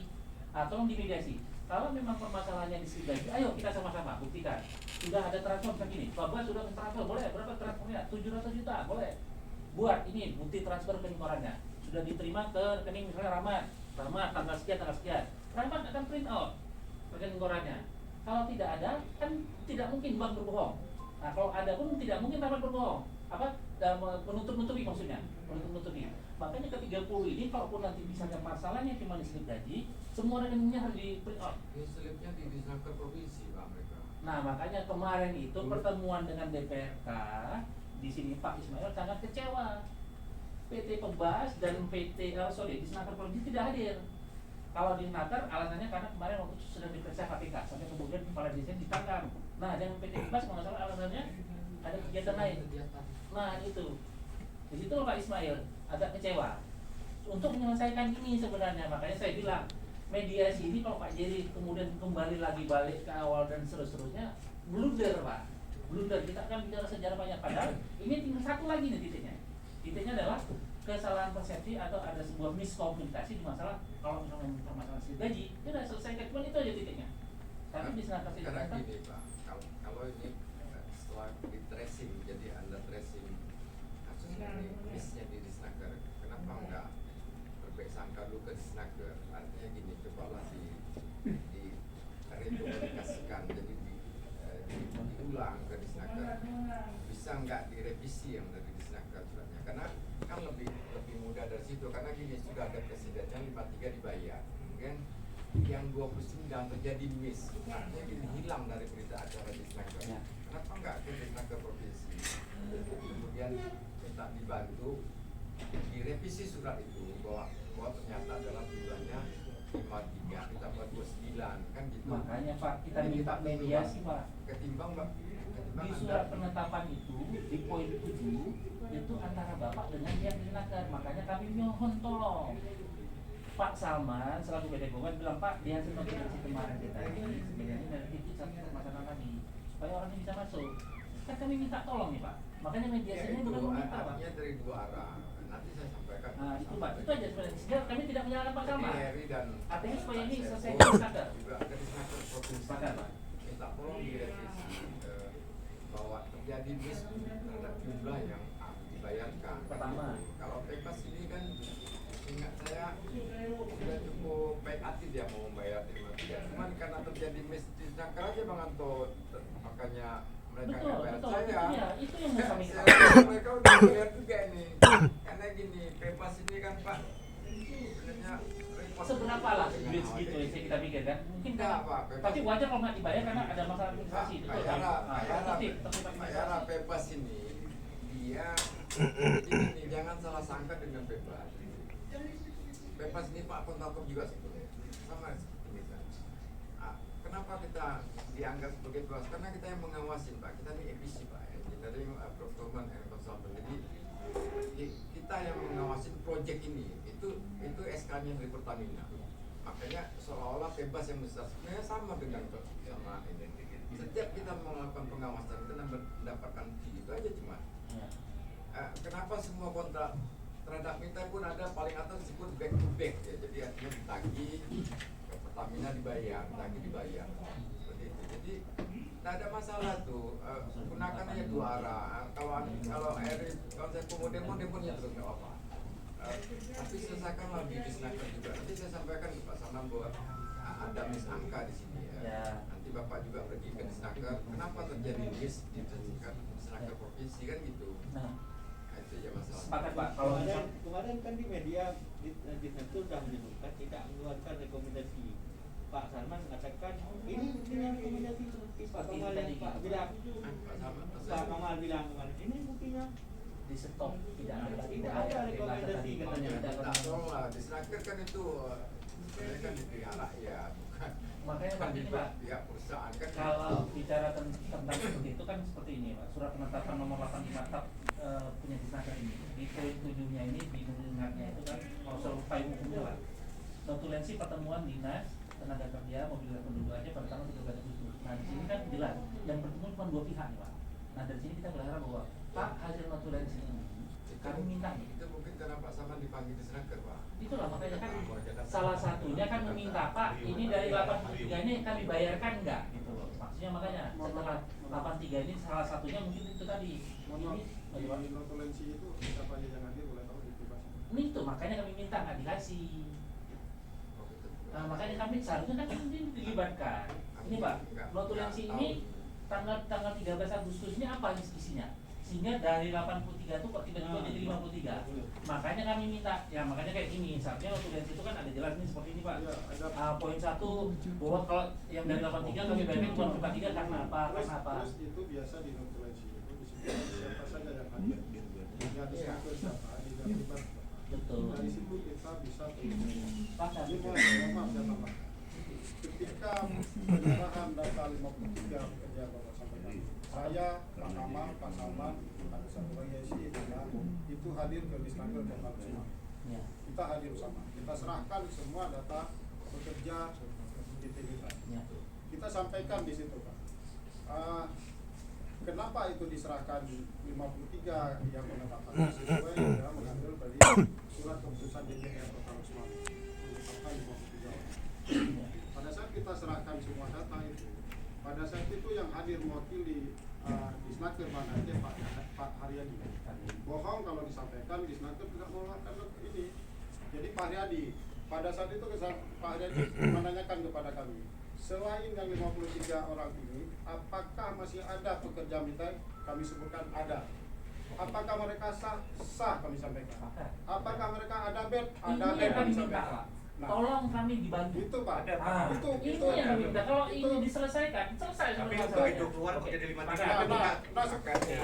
atau dimediasi. Kalau memang permasalahannya di slip gaji, ayo kita sama-sama buktikan. Sudah ada transfer begini, Bapak sudah transfer, boleh berapa transfernya? 700 juta, boleh. Buat ini bukti transfer rekening korannya. Sudah diterima ke rekening misalnya Rahmat tanggal sekian. Rahmat akan print out rekening korannya. Kalau tidak ada, kan tidak mungkin bank berbohong. Nah, kalau ada pun tidak mungkin Rahmat berbohong. Menutup-nutupi maksudnya, menutup-nutupi. Makanya ke-30 ini kalaupun nanti misalnya masalahnya cuma di slip gaji, semua rekeningnya harus di print out. Ya, slipnya di Disnaker provinsi Pak mereka. Nah, makanya kemarin itu pertemuan dengan DPRK di sini Pak Ismail sangat kecewa. PT Pebas dan PT Disnaker Provinsi tidak hadir. Kalau di Naker alasannya karena kemarin waktu itu sudah diperiksa KPK sampai kemudian kepala desain ditangkap. Nah, dengan PT Bebas kalau nggak salah alasannya ada kegiatan lain. Nah itu, di situ Pak Ismail agak kecewa. Untuk menyelesaikan ini sebenarnya, makanya saya bilang mediasi ini kalau Pak Jerry kemudian kembali lagi balik ke awal dan seterusnya, blunder Pak, blunder. Kita akan bicara sejarah banyak, padahal ini tinggal satu lagi nih titiknya. Titiknya adalah kesalahan persepsi atau ada sebuah miskomunikasi di masalah kalau misalnya permasalahan gaji, itu udah selesaikan, cuma itu aja titiknya. Tapi di sana kasih karena gini Pak, kalau ini setelah di tracing, jadi Anda tracing kasus ini miss-nya di Disnaker, kenapa enggak berbaik sangka dulu ke Disnaker? Artinya gini, cobalah di rekomunikasikan, jadi diulang ke Disnaker. Bisa enggak direvisi yang dari Disnaker suratnya? Karena kan lebih mudah dari situ, karena gini sudah ada presidennya 53 dibayar, kan? Yang 29 terjadi miss, artinya gini hilang dari berita acara Disnaker. Kenapa enggak ke Disnaker provinsi? Kemudian minta dibantu direvisi surat itu bahwa ternyata adalah jumlahnya 53 kita buat 29 kan gitu. Makanya Pak kita minta mediasi Pak. Ketimbang Di surat penetapan itu di poin 7 itu antara Bapak dengan yang Disnaker. Makanya kami mohon tolong Pak Salman selaku PT Bogor bilang Pak di hasil notifikasi kemarin kita ini sebenarnya dari titik satu permasalahan lagi supaya orang ini bisa masuk. Kan kami minta tolong nih Pak. Makanya mediasinya bukan meminta Pak. Artinya dari dua arah. Nanti saya sampaikan. Nah itu Pak, itu aja sebenarnya. Sehingga kami tidak menyalahkan Pak Salman. Artinya supaya ini selesai di Disnaker. Juga ke Disnaker provinsi. Sepakat Pak. Minta tolong direvisi bahwa terjadi miss terhadap jumlah yang dibayarkan. Pertama. Kalau bebas ini kan ingat saya sudah cukup baik hati dia mau membayar 53. Cuman karena terjadi miss di Disnaker aja Bang Anto, makanya mereka nggak bayar saya. Iya, itu yang mau kami Mereka udah bayar juga ini. Karena gini, bebas ini kan Pak sebenarnya seberapa lah duit segitu yang kita pikir kan mungkin enggak, kan Pak, bebas. tapi wajar kalau nggak dibayar karena ada masalah administrasi itu Bayara bebas ini dia ini jangan salah sangka dengan bebas. Bebas ini Pak kontraktor juga sebetulnya sama seperti kita. Kenapa kita dianggap sebagai bebas? Karena kita yang mengawasin Pak. Kita ini EPC Pak. Kita ini procurement and consultant. Jadi kita yang mengawasin proyek ini. Itu SK-nya dari Pertamina. Makanya seolah-olah bebas yang besar sebenarnya sama dengan ini. Setiap kita melakukan pengawasan kita mendapatkan fee itu aja cuma. Kenapa semua kontrak terhadap kita pun ada paling atas disebut back to back ya. Jadi artinya ditagih ke Pertamina dibayar, ditagih dibayar. Seperti itu. Jadi tidak ada masalah tuh. Gunakan aja dua arah. Kalau konsep demo-demonya terus nggak apa-apa. Tapi selesaikan lagi di Disnaker juga. Nanti saya sampaikan ke Pak Saman bahwa ada miss angka di sini ya. Nanti Bapak juga pergi ke Disnaker. Kenapa terjadi miss di Disnaker provinsi kan gitu. Nah, itu aja masalah. Sepakat Pak. Kalau kemarin kan di media Disnaker sudah menyebutkan tidak mengeluarkan rekomendasi. Pak Salman mengatakan ini buktinya rekomendasi seperti Pak Kamal yang Pak bilang. Pak Kamal bilang kemarin ini buktinya di stop tidak ada rekomendasi katanya. Tolong lah, Disnaker kan itu sebenarnya kan dipelihara ya, bukan. Makanya Pak ini Pak, pihak perusahaan kan. kalau bicara tentang seperti itu kan seperti ini Pak, surat penetapan nomor 85 TAP punya Disnaker ini di poin 7-nya ini di mengingatnya itu kan klausul payung hukumnya Pak. Notulensi pertemuan dinas tenaga kerja mobilitas penduduk aja pada tanggal 13 Agustus. Nah di sini kan jelas yang bertemu cuma dua pihak nih Pak. Nah dari sini kita berharap bahwa Pak hasil notulensi ini kami minta nih. Itu mungkin karena Pak Saman dipanggil Disnaker Pak. Itulah makanya kan salah satunya kan meminta Pak ini dari 83 ini kami bayarkan enggak gitu loh. Maksudnya makanya setelah 83 ini salah satunya mungkin itu tadi. Ini notulensi itu siapa aja yang hadir boleh tahu dibebaskan. ini tuh makanya kami minta nggak dikasih. Nah, makanya kami seharusnya kan ini dilibatkan. Ini Pak, notulensi ini tanggal 13 Agustus ini apa isinya? Sehingga dari 83 itu kok tiba-tiba jadi 53. Makanya kami minta, ya makanya kayak gini. Seharusnya notulensi itu kan ada jelas nih seperti ini Pak. Poin 1 bahwa kalau yang dari 83 kami bayarkan cuma 43 karena apa? Karena apa? Terus itu biasa di notulensi itu disebut siapa saja yang hadir. Ya, siapa tidak terlibat. Betul. Dari situ kita bisa Sepakat. Ini maaf saya tambah. Ketika penyerahan data 53 pekerja Bapak sampaikan, saya, Pak Kamal, Pak Salman, ada satu lagi Yesi, itu hadir ke Disnaker Kota semua. Ya. Kita hadir sama. Kita serahkan semua data pekerja integritas. Ya. Kita sampaikan di situ, Pak. Kenapa itu diserahkan 53 yang menetapkan sesuai ya, mengambil dari surat keputusan DPR Kota Sumatera menetapkan 53 orang. Pada saat kita serahkan semua data itu, pada saat itu yang hadir mewakili Disnaker Banda Aceh Pak Haryadi. Bohong kalau disampaikan Disnaker tidak mengeluarkan ini. Jadi Pak Haryadi, pada saat itu Pak Haryadi menanyakan kepada kami, selain yang 53 orang ini, apakah masih ada pekerja migran? Kami sebutkan ada. Apakah mereka sah? Sah kami sampaikan. Apakah mereka ada bed? Ada Ini bed yang kami kami minta, sampaikan. Pak. Tolong kami dibantu. Itu Pak. Ah, Itu ini yang minta. Kalau itu- ini diselesaikan, selesai Tapi semua itu masalahnya. keluar Oke. jadi 53.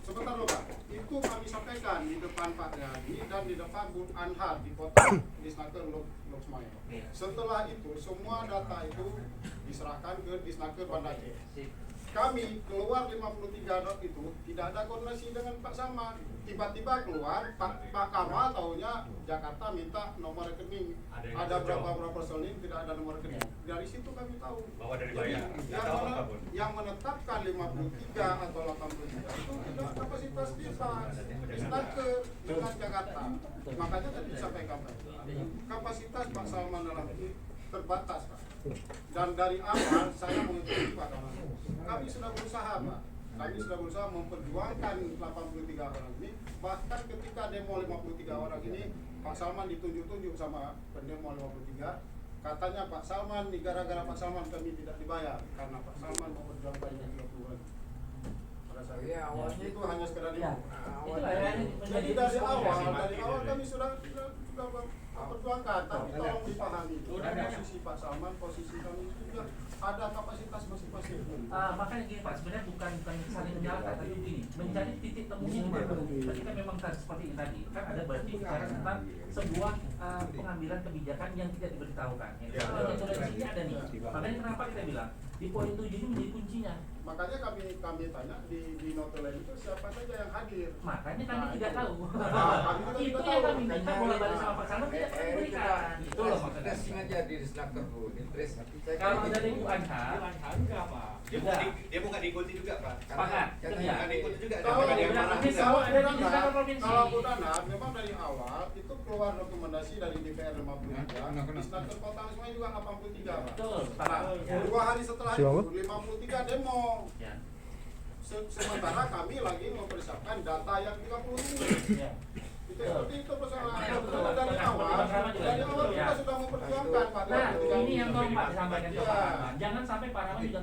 Sebentar loh Pak, itu kami sampaikan di depan Pak Haryadi dan di depan Bu Anhar di kota Disnaker Loksmaya. Oke. Setelah itu semua data itu diserahkan ke Disnaker Banda Aceh. Sip. Kami keluar 53 dot itu tidak ada koordinasi dengan Pak Salman. Tiba-tiba keluar Pak Kamal taunya Jakarta minta nomor rekening. Ada yang Ada cocok. berapa personil tidak ada nomor rekening. Dari situ kami tahu Bahwa dari Jadi, bayar. Nggak tahu apapun. yang menetapkan 53 atau 83 itu tidak kapasitas kita Disnaker dengan Jakarta. Makanya tadi disampaikan Pak, kapasitas Pak Salman dalam ini terbatas Pak. Dan dari awal saya mengikuti Pak Kamal. Kami sudah berusaha Pak. Kami sudah berusaha memperjuangkan 83 orang ini. Bahkan ketika demo 53 orang ini, Pak Salman ditunjuk-tunjuk sama pendemo 53. Katanya Pak Salman, gara-gara Pak Salman kami tidak dibayar karena Pak Salman memperjuangkan yang 30 orang. Pada saat Iya, awalnya itu hanya sekedar Ya. demo. Itulah yang Jadi menjadi dari awal komunikasi. kami sudah memperjuangkan, tapi tolong dipahami. Posisi Pak Salman, posisi kami juga ada kapasitas masing-masing. Makanya gini Pak, sebenarnya bukan saling menyalahkan, tapi begini, mencari titik temunya di mana. Ketika memang seperti ini tadi, kan ada berarti bicara tentang sebuah pengambilan kebijakan yang tidak diberitahukan. Ya. Kalau intoleransinya ada nih, makanya kenapa kita bilang di poin 7 ini menjadi kuncinya. Makanya kami tanya di notulen itu siapa saja yang hadir. Makanya kami tidak tahu. kami juga Itu tidak yang tahu. kami minta bola balik sama Pak Salman tidak pernah diberikan. Itu loh maksudnya. Tracing aja di Disnaker Bu, di trace. Kalau dari Bu Anha, Dia mau nggak diikuti juga Pak. sepakat, Karena kerja. Nggak diikuti juga. Kalau Jangan ada yang Budan marah Provinsi, juga. kalau ada di Disnaker Provinsi. Kalau Budana memang dari awal itu keluar rekomendasi dari DPR 53, Disnaker Kota semua juga 83 Pak. Betul, sepakat. Ya. 2 hari setelah itu 53 demo. Ya. Sementara kami lagi mempersiapkan data yang 30 ini. Ya. Itu seperti itu persoalan. Ya, betul. Dari awal Ya. kita sudah memperjuangkan Pak. Nah, 23 ini yang keempat disampaikan ke Pak Ya. Rahman. Jangan sampai Pak Rahman juga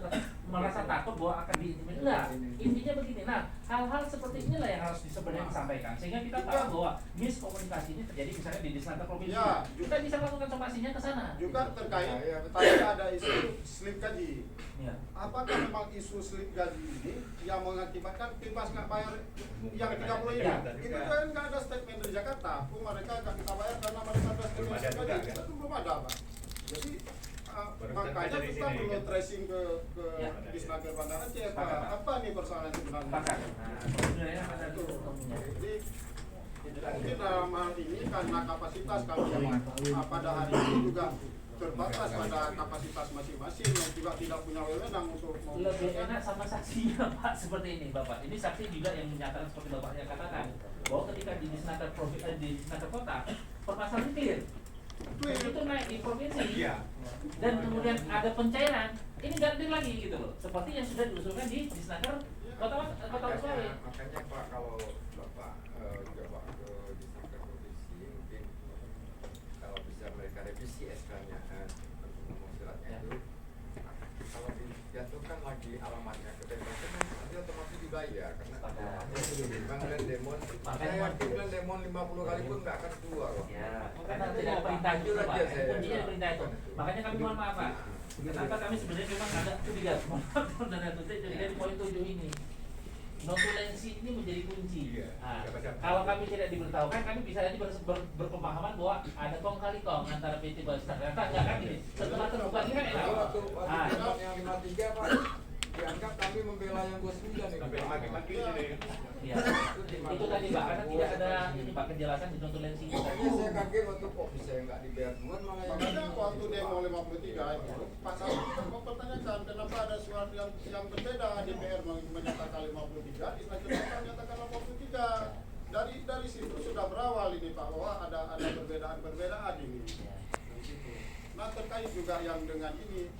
merasa takut bahwa akan diintimidasi. Nah, intinya begini. Nah, hal-hal seperti inilah yang harus sebenarnya disampaikan sehingga kita tahu bahwa miskomunikasi ini terjadi misalnya di Disnaker Provinsi. Ya. Kita bisa melakukan somasinya ke sana. Juga terkait Ya, betul. tadi ada isu slip gaji. Ya. Apakah memang isu slip gaji ini yang mengakibatkan bebas nggak bayar yang 30 ini? Ya. Itu kan nggak ada statement dari Jakarta. Mereka nggak kita bayar karena mereka ada Belum statement ada slip juga, gaji. kan? Itu belum ada Pak. Jadi Baru makanya terjadi di kita sini, perlu kan? tracing ke Ya. Disnaker Banda Aceh Pak. Sepakat, Pak. Apa nih persoalan sebenarnya? Sepakat. Nah, sebenarnya ada itu ketemunya. Jadi mungkin dalam hal ini karena kapasitas kami pada hari ini juga terbatas pada kapasitas masing-masing yang juga tidak punya wewenang untuk Lebih enak sama saksinya Pak seperti ini Bapak. Ini saksi juga yang menyatakan seperti Bapak yang katakan bahwa ketika di Disnaker di Disnaker Kota permasalahan clear. Itu naik di provinsi. Iya. Dan kemudian ada pencairan. Ini ganti lagi gitu loh. Seperti yang sudah diusulkan di Disnaker Kota Sulawesi. Makanya Pak, kalau Bapak juga Pak ke Disnaker Provinsi, mungkin kalau bisa mereka revisi SK-nya untuk nomor suratnya itu, kalau dijatuhkan lagi alamatnya ke Denpasar, nanti otomatis dibayar karena Bang Demon, saya yakin Bang Demon 50 kali pun nggak akan keluar kok. Ya, karena tidak perintah itu Pak. Kuncinya perintah itu. Makanya kami mohon maaf Pak. Kenapa kami sebenarnya memang agak curiga, dan itu curiga di poin 7 ini. notulensi ini menjadi kunci. Iya, Nah, siapa-siapa. kalau kami tidak diberitahukan, kami bisa jadi berpemahaman bahwa ada kong kali kong antara PT Balstar. Ternyata enggak kan ini. Setelah terbuka ini kan enak. Kalau waktu Ah, debat yang 53 Pak, dianggap kami membela yang 29 nih. Sampai maki-maki ini. iya. Itu tadi Pak, karena tidak ada ini Pak kejelasan di notulensi itu tadi. Makanya saya kaget waktu kok bisa nggak dibayar duluan malah yang Makanya waktu demo 53 itu, Pak Salim kan mempertanyakan kenapa ada surat yang berbeda DPR menyatakan 53, Isnajuddin menyatakan 83. Dari situ sudah berawal ini Pak bahwa ada perbedaan ini. Nah terkait juga yang dengan ini,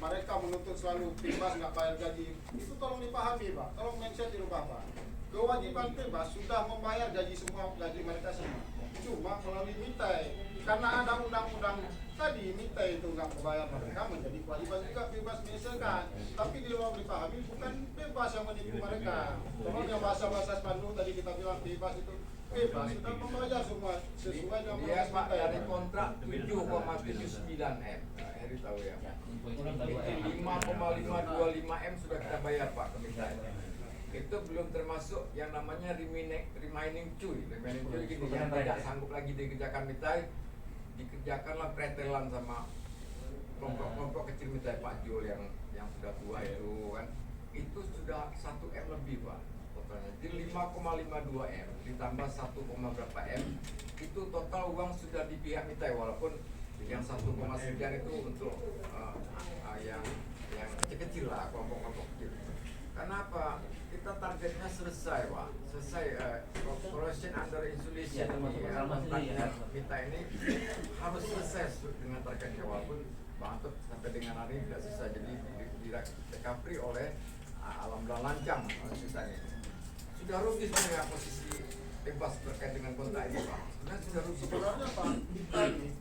mereka menuntut selalu Pimbas nggak bayar gaji, itu tolong dipahami Pak, tolong mindset dirubah Pak. Kewajiban Pimbas sudah membayar gaji mereka semua, cuma melalui mitai, karena ada undang-undang tadi mitai itu nggak membayar mereka menjadi kewajiban juga Pimbas menyelesaikan. Tapi di luar dipahami bukan Pimbas yang menipu mereka. Tolong yang bahasa Bandung tadi kita bilang Pimbas itu Pimbas sudah membayar semua sesuai dengan dia proses Pak mitai. dari kontrak 7,79 M. Heri tahu ya. Itu 5,525 M sudah kita bayar Pak ke mitai. Itu belum termasuk yang namanya remaining cuy gini yang tidak sanggup lagi dikerjakan mitai, dikerjakanlah pretelan sama kelompok kecil mitai Pak Jul yang sudah tua itu kan, itu sudah 1 M lebih Pak totalnya. Jadi 5,52 M ditambah 1, berapa M itu total uang sudah di pihak mitai, walaupun yang 1,9 itu untuk yang kecil-kecil lah, kelompok kecil. Kenapa? Kita targetnya selesai Pak, corrosion under insulation kita ini harus selesai dengan targetnya, walaupun Bang Antut sampai dengan hari ini tidak selesai, jadi di recovery oleh Alhamdulillah lancang ceritanya. Sudah rugi sebenarnya posisi bebas terkait dengan kontrak ini Pak, sebenarnya sudah rugi. Sebenarnya Pak,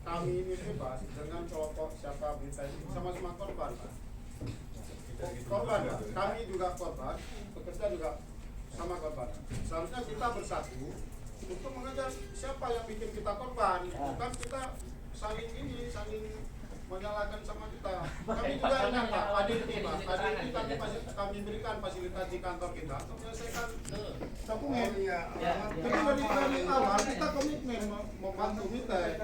kami ini bebas dengan kelompok siapa berita ini sama-sama korban Pak. Korban, kami juga korban, pekerja juga sama korban. Seharusnya kita bersatu untuk mengejar siapa yang bikin kita korban, bukan kita saling menyalahkan sama kita. Kami juga ingat Pak, hadir ini kami berikan fasilitas di kantor kita untuk menyelesaikan dokumen. Jadi dari awal kita komitmen membantu mitai.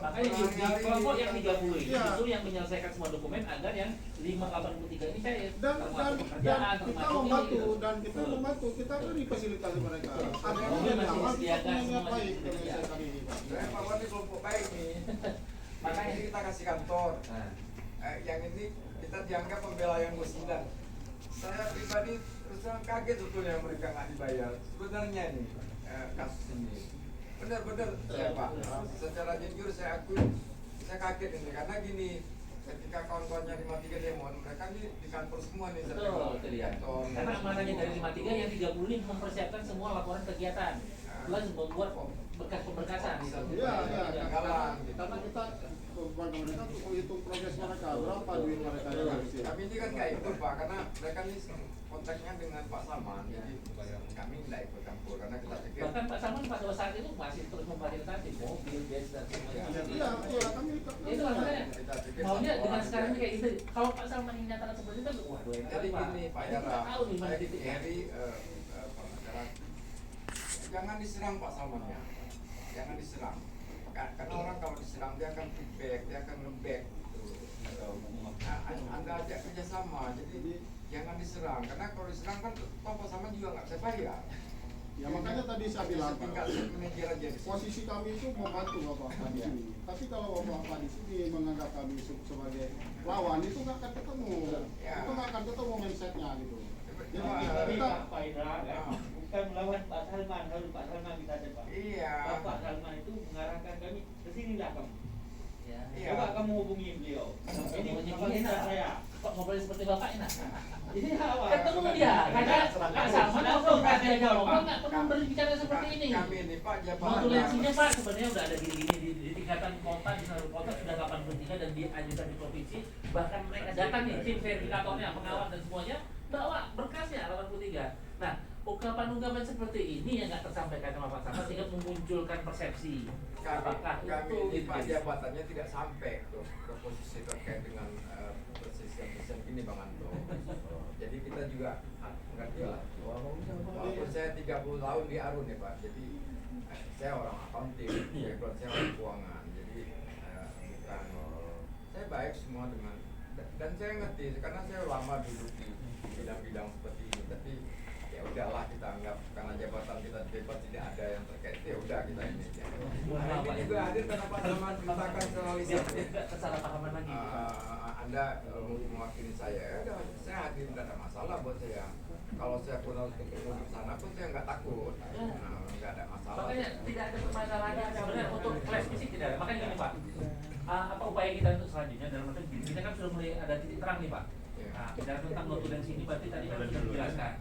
Makanya di kelompok yang 30 ini justru yang menyelesaikan semua dokumen agar yang 583 ini cair. Dan termasuk kita beri fasilitas mereka. Ada Mobil yang masih awal disediakan kita semua baik disediakan. menyelesaikan ini Pak. Pak Wali kelompok baik nih. Makanya ini kita kasih kantor. Yang ini kita dianggap pembela yang 29. Saya pribadi terus terang kaget sebetulnya mereka nggak dibayar. Sebenarnya nih kasus ini benar-benar saya Pak, secara jujur saya akui saya kaget ini karena gini, ketika kawan-kawannya 53 demo, mereka ini di kantor semua nih. Betul, karena amanahnya dari 53 yang 30 ini mempersiapkan semua laporan kegiatan plus membuat berkas-pemberkasan gitu. Iya. Karena kita beban pemerintah untuk menghitung progres mereka, berapa duit mereka yang harus. Kami ini kan nggak ikut Pak, karena mereka ini kontaknya dengan Pak Salman, jadi kami nggak ikut campur karena kita pikir. Bahkan Pak Salman pada saat itu masih terus memfasilitasi mobil, gas dan semuanya. Iya, kami Itu makanya maunya dengan sekarang ini kayak gitu. Kalau Pak Salman yang nyatakan seperti itu, waduh yang Jadi gini Pak Yara, tahu nih mana saya titik. Heri, jangan diserang Pak Salmannya, jangan diserang. Karena orang kalau diserang dia akan feedback, dia akan nge-back gitu. Anda ajak kerjasama, jadi jangan diserang. Karena kalau diserang kan Pak Salman juga nggak bisa bayar. Ya makanya tadi saya bilang tinggal manajer aja di sini. posisi kami itu membantu Bapak di sini. Tapi kalau Bapak di sini menganggap kami sebagai lawan itu nggak akan ketemu. Itu nggak akan ketemu mindsetnya gitu. Jadi kita Pak Indra bukan melawan Pak Salman, harus Pak Salman kita ada Pak. Iya. Pak Salman itu mengarahkan kami ke sini lah kamu. Ya. Coba kamu hubungi beliau. Ini kapasitas saya. Kok ngobrol seperti bapak enak? Ini awal. Ketemu dia, karena Pak Salman langsung dia ngomong nggak pernah berbicara seperti ini. Kami ini Pak jabatan. Notulensinya Pak sebenarnya udah ada gini-gini di tingkatan kota, di seluruh kota sudah 83 dan diajukan di provinsi. Bahkan mereka datang nih tim verifikatornya, pengawas dan semuanya bawa berkasnya 83. Nah, ungkapan-ungkapan seperti ini yang nggak tersampaikan sama Pak Salman sehingga memunculkan persepsi. Apakah kami itu di Pak jabatannya tidak sampai ke posisi terkait dengan perselisihan ini Bang Anto. Jadi kita juga nggak ngerti lah. Walaupun saya 30 tahun di Arun ya Pak, jadi saya orang accounting, background saya orang keuangan, jadi bukan saya baik semua dengan dan saya ngerti karena saya lama duduk di bidang-bidang seperti ini, tapi ya udahlah kita anggap karena jabatan kita tidak ada yang terkait, ya udah kita ini. Nah, ini juga hadir karena Pak Salman mintakan sosialisasi. Kesalahpahaman lagi. Anda mewakili saya, ya udah saya hadir, tidak ada masalah buat saya. Kalau saya pun harus ketemu di sana pun saya nggak takut, nggak ada masalah. Makanya tidak ada permasalahan sebenarnya untuk kelas fisik tidak ada. Makanya gini Pak, apa upaya kita untuk selanjutnya dalam arti gini, kita kan sudah mulai ada titik terang nih Pak. Nah, bicara tentang notulensi ini berarti tadi kan sudah dijelaskan.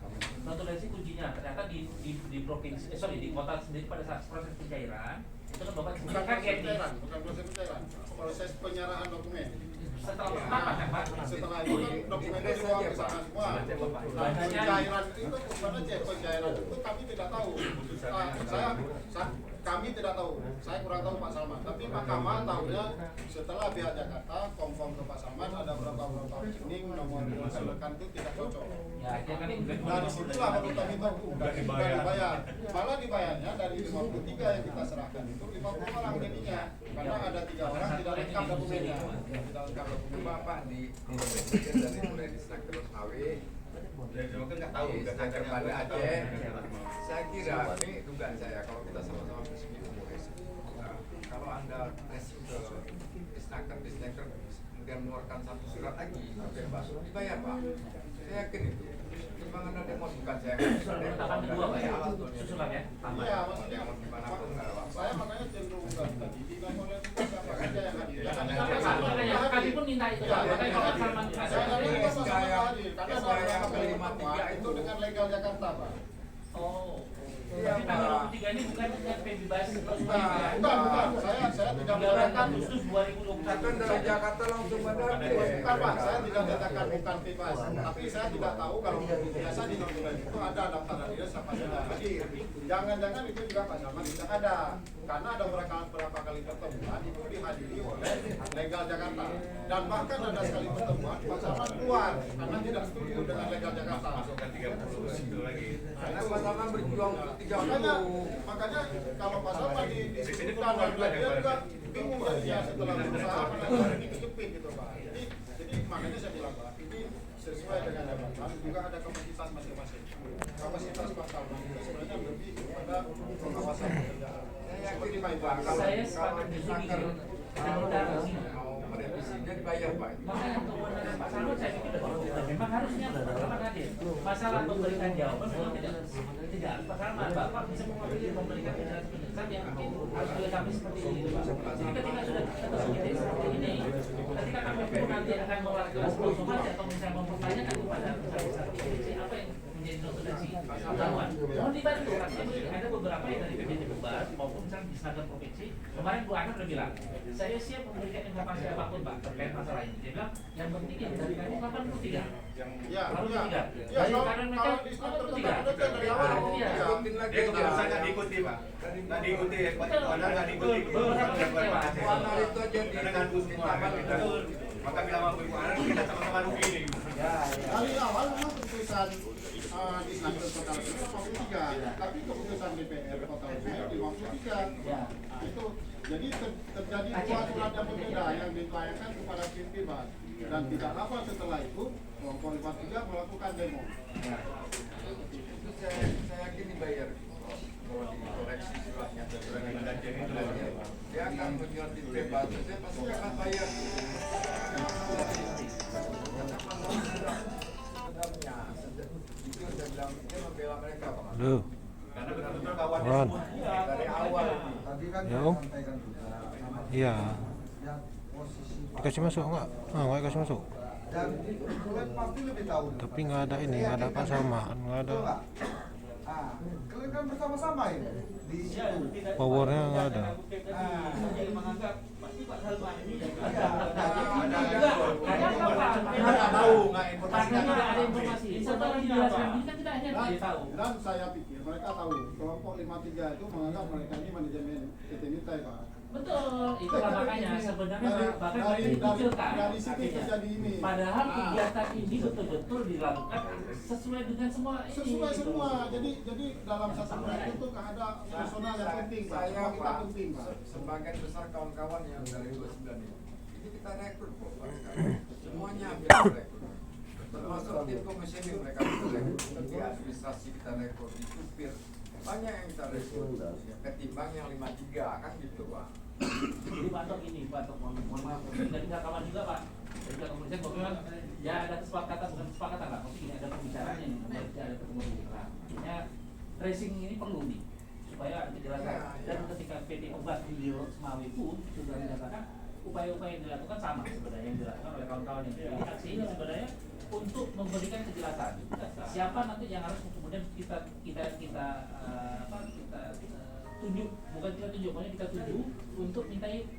Notulensi kuncinya ternyata di provinsi, di kota sendiri pada saat proses pencairan itu kan Bapak Bukan kaget nih. bukan proses pencairan, proses penyerahan dokumen. Setelah pertama kan Pak? Setelah itu kan dokumennya dibawa ke sana semua. Nah, pencairan itu bukan aja pencairan itu kami tidak tahu. Kami tidak tahu. Saya kurang tahu Pak Salman. Tapi Mahkamah tahunya setelah pihak Jakarta konfirm ke Pak Salman ada berapa rekening nomor rekan itu tidak cocok. Ya, dia kan Dari situlah baru kami tahu sudah dibayar. Malah dibayarnya dari 53 yang kita serahkan itu 50 orang jadinya. Karena ada 3 orang tidak lengkap dokumennya. Tidak lengkap dokumen. Bapak di dari mulai di Snack terus Ngawi, Mungkin nggak tahu, di Snack pada Aceh. Saya kira ini dugaan saya kalau kita sama-sama bersemi komunis. Kalau Anda tes ke Snacker, di Snacker kemudian mengeluarkan satu surat lagi, bebas dibayar Pak. Saya yakin itu. Timbangan ada demo bukan saya. tahapan kedua Pak ya, susulan ya. Iya, maksudnya Yang gimana pun nggak apa-apa. saya makanya cenderung tadi tidak boleh siapa saja yang hadir. Makanya kami pun minta itu Pak. Makanya Pak Salman Karena beberapa kali pertemuan itu dengan legal Jakarta Pak. Oh. Iya, Tapi tanggal Pak. 23 ini bukan bebas Bukan. Saya tidak mengatakan Agustus 2021. Kan dari Jakarta langsung pada Bukan Pak, saya tidak menyatakan bukan bebas. Tapi saya tidak tahu kalau biasa di notulen itu ada daftar dia siapa saja hadir. Jangan-jangan itu juga Pak Salman tidak ada. Karena ada berapa kali pertemuan itu dihadiri oleh legal Jakarta. Dan bahkan ada sekali pertemuan Pak Salman keluar karena tidak setuju dengan legal Jakarta. Masukkan 30 itu lagi. Karena sama-sama berjuang untuk 30. Makanya kalau Pak Salman disebutkan dan dia juga bingung jadinya setelah berusaha menangani ini kejepit gitu Pak. Jadi makanya saya bilang Pak, ini sesuai dengan jabatan juga ada kapasitas masing-masing. Kapasitas Pak Salman itu sebenarnya lebih kepada pengawasan pekerjaan. Saya Seperti yakin Pak Pak, Ibu. Saya sepakat justru gini. mau merevisinya dibayar Pak. Makanya kewenangan Pak Salman saya pikir memang harusnya Pak Salman hadir. Masalah memberikan jawaban memang tidak Pak Salman. Bapak bisa mewakili memberikan penjelasan yang mungkin harus dilengkapi seperti ini Pak. Jadi ketika sudah kita seperti ini, ketika kami pun nanti akan mengeluarkan sebuah somasi atau misalnya mempertanyakan kepada besar provinsi apa yang menjadi notulensi pertemuan. Mohon dibantu artinya begini, ada beberapa yang dari PBB Bebar maupun misalnya di Senayan Provinsi kemarin Bu Ana sudah bilang saya siap memberikan informasi apapun Pak terkait masalah ini. Dia bilang yang penting yang dari kami 83 Ya, harus ya. tidak. Ya, Jadi karena mereka kalau di struktur 83 tertentu dari awal Iya. Ikutin lagi Dia keputusan nggak diikuti Pak. Nggak diikuti, Anda nggak diikuti. Anak itu aja di Karena nganggu semua kan kita. Maka bilang sama Ibu Ana kita sama-sama rugi ini. dari awal memang keputusan di Senayan Kota itu 53, tapi keputusan DPR Kota Sungai 53. Nah itu jadi terjadi dua surat yang berbeda yang dilayangkan kepada pimpinan dan tidak lama setelah itu kelompok 53 melakukan demo. itu saya yakin dibayar. Kalau dikoreksi suratnya dia akan menjual di bebas, saya pasti akan bayar. Itu saya bilang dia membela mereka Pak. Aduh. Karena betul-betul kawan Ron. Dari awal. Tadi kan Ya, kita Om. sampaikan juga Iya. yang posisi Pak Kasih masuk enggak? Enggak kasih masuk. dan kalian pasti lebih tahu. Tapi nggak ada ini, nggak ada Pak Salman, nggak ada. Betul nggak? Ah, kalian kan bersama-sama ini di situ. Powernya nggak ada. Jadi menganggap pasti Pak Salman ini Ada Karena tidak ada informasi. Setelah dijelaskan ini kan tidak hanya dia tahu. Dan saya pikir mereka tahu kelompok 53 itu menganggap mereka ini manajemen PT Mitai Pak. Betul, itulah makanya sebenarnya bahkan dari dikucilkan. situ Artinya. terjadi ini. Padahal kegiatan ini betul-betul dilakukan sesuai dengan semua ini. Sesuai gitu. semua. Jadi dalam satu proyek itu ada personal yang penting, Pak. Saya Semua kita Pak, penting, Pak. sebagian besar kawan-kawan yang dari 29 ini kita rekrut kok Pak sekarang. Semuanya hampir rekrut. Termasuk tim komisioning mereka kita rekrut, di administrasi kita rekrut, di supir banyak yang kita rekrut. Ketimbang yang 53 kan gitu Pak. Jadi Pak Tok ini, Pak Tok mohon maaf, dari pihak kawan juga Pak. Dari pihak kepolisian bahwa memang ya ada kesepakatan, bukan kesepakatan lah, maksudnya ini ada pembicaraannya nih, ada ketemu di Jakarta. Artinya tracing ini perlu nih, supaya ada kejelasan. Dan ketika PT Obat di Semawi pun sudah menyatakan upaya-upaya yang dilakukan sama sebenarnya yang dilakukan oleh kawan-kawan yang jadi aksi ini sebenarnya untuk memberikan kejelasan. Siapa nanti yang harus kemudian kita tunjuk, bukan kita tunjuk, pokoknya kita tuju untuk mintai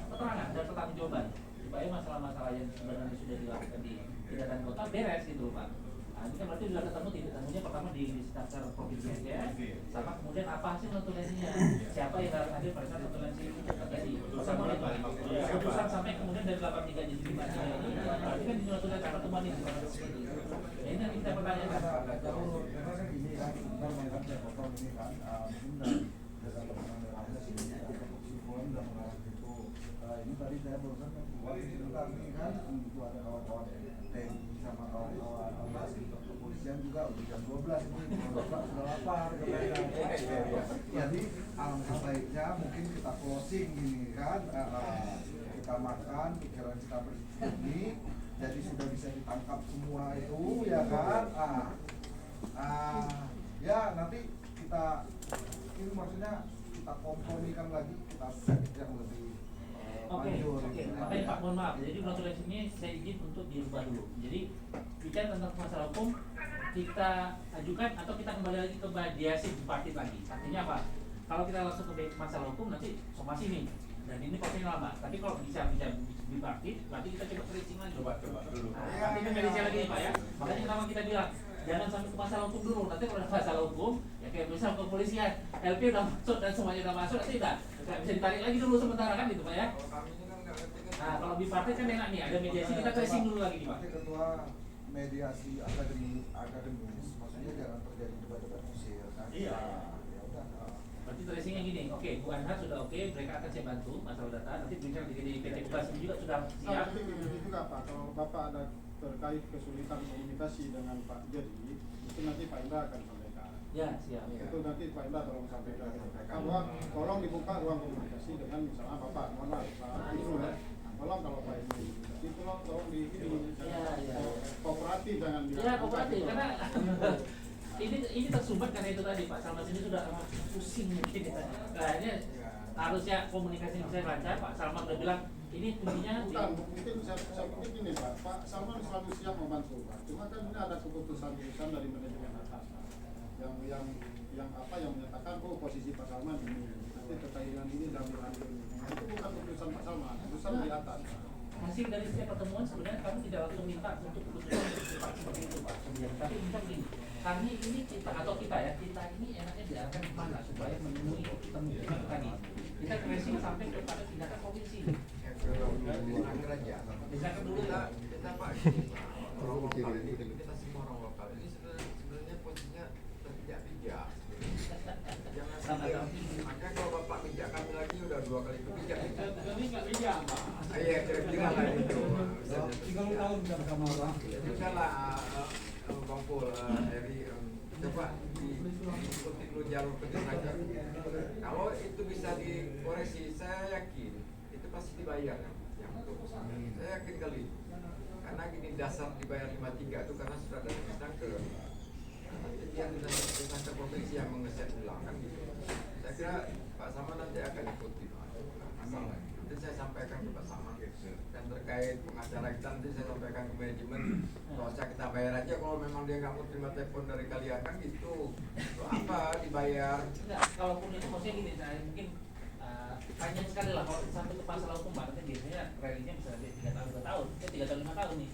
keterangan dan pertanggungjawaban supaya masalah-masalah yang sebenarnya sudah dilakukan di tindakan kota beres gitu Pak. Nah, ini kan berarti sudah ketemu titik temunya pertama di Senaker Provinsi ya, sama kemudian apa hasil notulensinya, siapa yang harus hadir pada saat notulensi itu terjadi. Pertemuan itu keputusan sampai kemudian dari 83 jadi 5 ini, berarti kan di notulensi pertemuan itu. Ya, ini yang kita pertanyakan. Karena kan gini kan, kita mainkan saya potong ini kan, mungkin dari teman-teman sini ada kesimpulan dan mengarah itu. Ini tadi saya barusan tentang ini kan, itu ada kawan-kawan TNI sama kawan-kawan kepolisian juga udah jam 12 ini, Bapak sudah lapar jadi alangkah baiknya mungkin kita closing gini kan, kita makan, pikiran kita berjernih, jadi sudah bisa ditangkap semua itu ya kan. Ya nanti kita ini maksudnya kita kompromikan lagi, kita set yang lebih Oke. manjur. Makanya Pak, mohon maaf. Jadi notulensi ini saya izin untuk dirubah dulu. Jadi bicara tentang masalah hukum kita ajukan atau kita kembali lagi ke mediasi bipartit lagi. Artinya apa? Kalau kita langsung ke masalah hukum nanti somasi nih. Dan ini prosesnya lama. Tapi kalau bisa bipartit, berarti kita coba tracing lagi. Coba dulu. Nanti kan mediasi lagi Pak ya. Makanya kenapa kita bilang jangan sampai ke masalah hukum dulu. Nanti kalau ada masalah hukum, ya kayak misal kepolisian, LP udah masuk dan semuanya udah masuk, nanti udah nggak bisa ditarik lagi dulu sementara kan gitu Pak ya. Kalau kami ini kan nggak ngerti kan. Nah kalau bipartit kan enak nih, ada mediasi kita tracing dulu lagi nih Pak. Nanti ketua mediasi akademis, maksudnya jangan terjadi debat-debat kusir kan. Iya. Ya udah. Berarti tracingnya gini, oke, Bu Anhar sudah oke, mereka akan saya bantu masalah data. Nanti bicara di PT Bas ini juga sudah siap. Tapi begini juga Pak, kalau Bapak ada terkait kesulitan komunikasi dengan Pak Jerry, itu nanti Pak Indra akan sampaikan. Ya siap. Itu nanti Pak Indra tolong sampaikan. Bahwa tolong dibuka ruang komunikasi dengan misalnya Bapak, mohon maaf Pak Indra ya. Tolong kalau Pak Indra, jadi tolong di ini kooperatif jangan Ya kooperatif karena ini tersumbat karena itu tadi Pak Salman ini sudah pusing mungkin ya. Kayaknya harusnya komunikasi bisa lancar. Pak Salman udah bilang ini kuncinya bukan mungkin saya pikir gini Pak Salman selalu siap membantu Pak. Cuma kan ini ada keputusan dari manajemen atas Pak. Yang apa yang menyatakan posisi Pak Salman ini nanti terkait dengan ini diambil ini. Itu bukan keputusan Pak Salman, keputusan di atas Pak. hasil dari setiap pertemuan sebenarnya kami tidak langsung minta untuk keputusan seperti itu Pak sebenarnya. Tapi minta begini, kami ini kita ini enaknya diarahkan kemana supaya memenuhi kebutuhan tadi. Kita tracing sampai kepada tindakan provinsi. Misalkan dulu kita Pak orang lokal ini kita semua orang lokal ini sebenarnya posisinya terpijak-pijak. Jangan sampai makanya kalau Bapak pijak kami lagi udah 2 kali kepijak. Kami nggak bijak Pak. Iya kira-kira lah itu. 30 tahun kita bersama orang. Juga lah Bang Pul, Eri coba diikuti dulu jalur kerjasama. Kalau itu bisa dikoreksi, saya yakin itu pasti dibayar yang untuk saya yakin kali. Karena gini dasar dibayar 53 itu karena sudah ada Senaker. Nanti dia Senaker provinsi yang mengeset ulang kan gitu. Saya kira Pak Sama nanti akan ikuti masalah. Nanti saya sampaikan ke Pak Sama. Dan terkait pengacara kita nanti saya sampaikan ke manajemen. Kalau usah kita bayar aja kalau memang dia nggak mau terima telepon dari kalian kan gitu. Untuk apa dibayar? Enggak, kalaupun itu maksudnya gini, saya mungkin panjang sekali lah kalau sampai ke masalah hukum Pak. Nanti biasanya rally-nya bisa lebih 3 tahun 2 tahun, 3 tahun 5 tahun nih.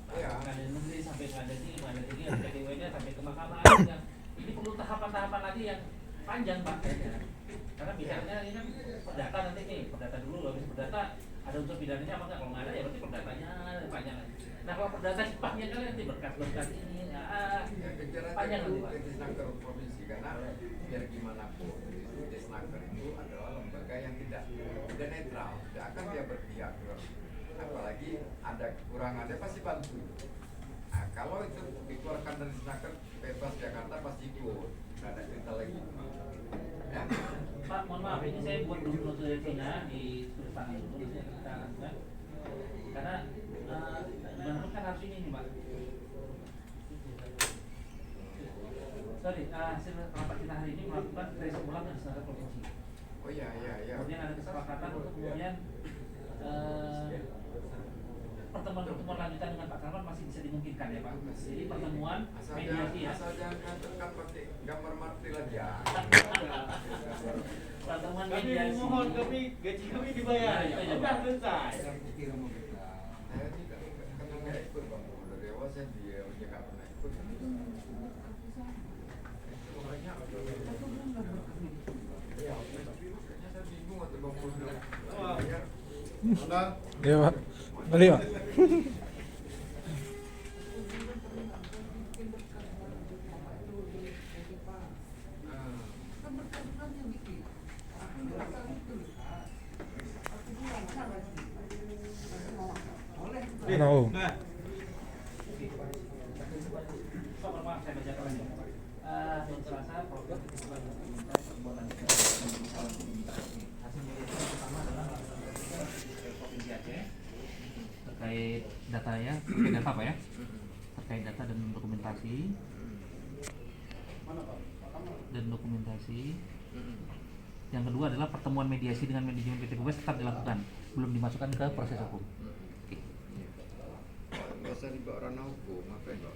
Iya. Pengadilan negeri sampai pengadilan tinggi, PT UN-nya sampai ke mahkamah agung. Ini perlu tahapan-tahapan lagi yang panjang Pak. Karena bicaranya ini kan perdata nanti nih, perdata dulu, habis perdata ada unsur pidananya apa enggak? Kalau nggak ada ya berarti perdatanya panjang. Nah kalau perdata panjang kan nanti berkas ini, Ya, kejar aja panjang nanti dulu Pak. ke Disnaker provinsi karena biar gimana pun Disnaker itu adalah lembaga yang tidak netral, tidak akan dia berpihak. Apalagi ada kekurangannya pasti bantu. Nah, kalau itu dikeluarkan dari Disnaker bebas Jakarta pasti ikut, nggak ada cerita lagi. Ya. Pak, mohon maaf ini saya buat dulu notifikasinya di tangan dulu kita lakukan. Karena gubernur kan harus ini nih Pak. Sorry, hasil rapat kita hari ini melakukan tracing ulang dari seluruh provinsi. Oh iya. Kemudian ada kesepakatan untuk kemudian pertemuan lanjutan dengan Pak Sarman masih bisa dimungkinkan ya Pak. Jadi pertemuan mediasi ya. Asal jangan ngantarkan pakai gambar martir aja. Pertemuan Kami mediasi. mohon gaji kami dibayar. Ya, itu aja, Sudah Pak. selesai. Saya tidak karena nggak ikut bang, dari awal saya dia nggak pernah ikut. Makanya saya bingung atau bang Puldo. Anda Iya Pak. Mari Pak. Nah, Nah, Pak, maaf saya baca lagi. Untuk Selasa program kesimpulan pemerintah pertemuan lanjutan hasil mediasi yang pertama adalah Provinsi Aceh terkait data ya, terkait data Pak ya, terkait data dan dokumentasi mana Pak? Pak Kamal. dan dokumentasi. Yang kedua adalah pertemuan mediasi dengan manajemen PT Pupes tetap dilakukan, belum dimasukkan ke proses hukum. Nggak usah dibawa ranah hukum, apa yang nggak?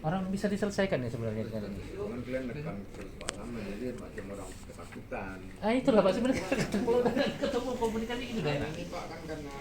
Orang bisa diselesaikan ya sebenarnya dengan ini. Jangan kalian nekan kesepahaman jadi macam orang ketakutan. Itulah Pak sebenarnya ketemu komunikasi gitu Nah, kan. ini Pak kan karena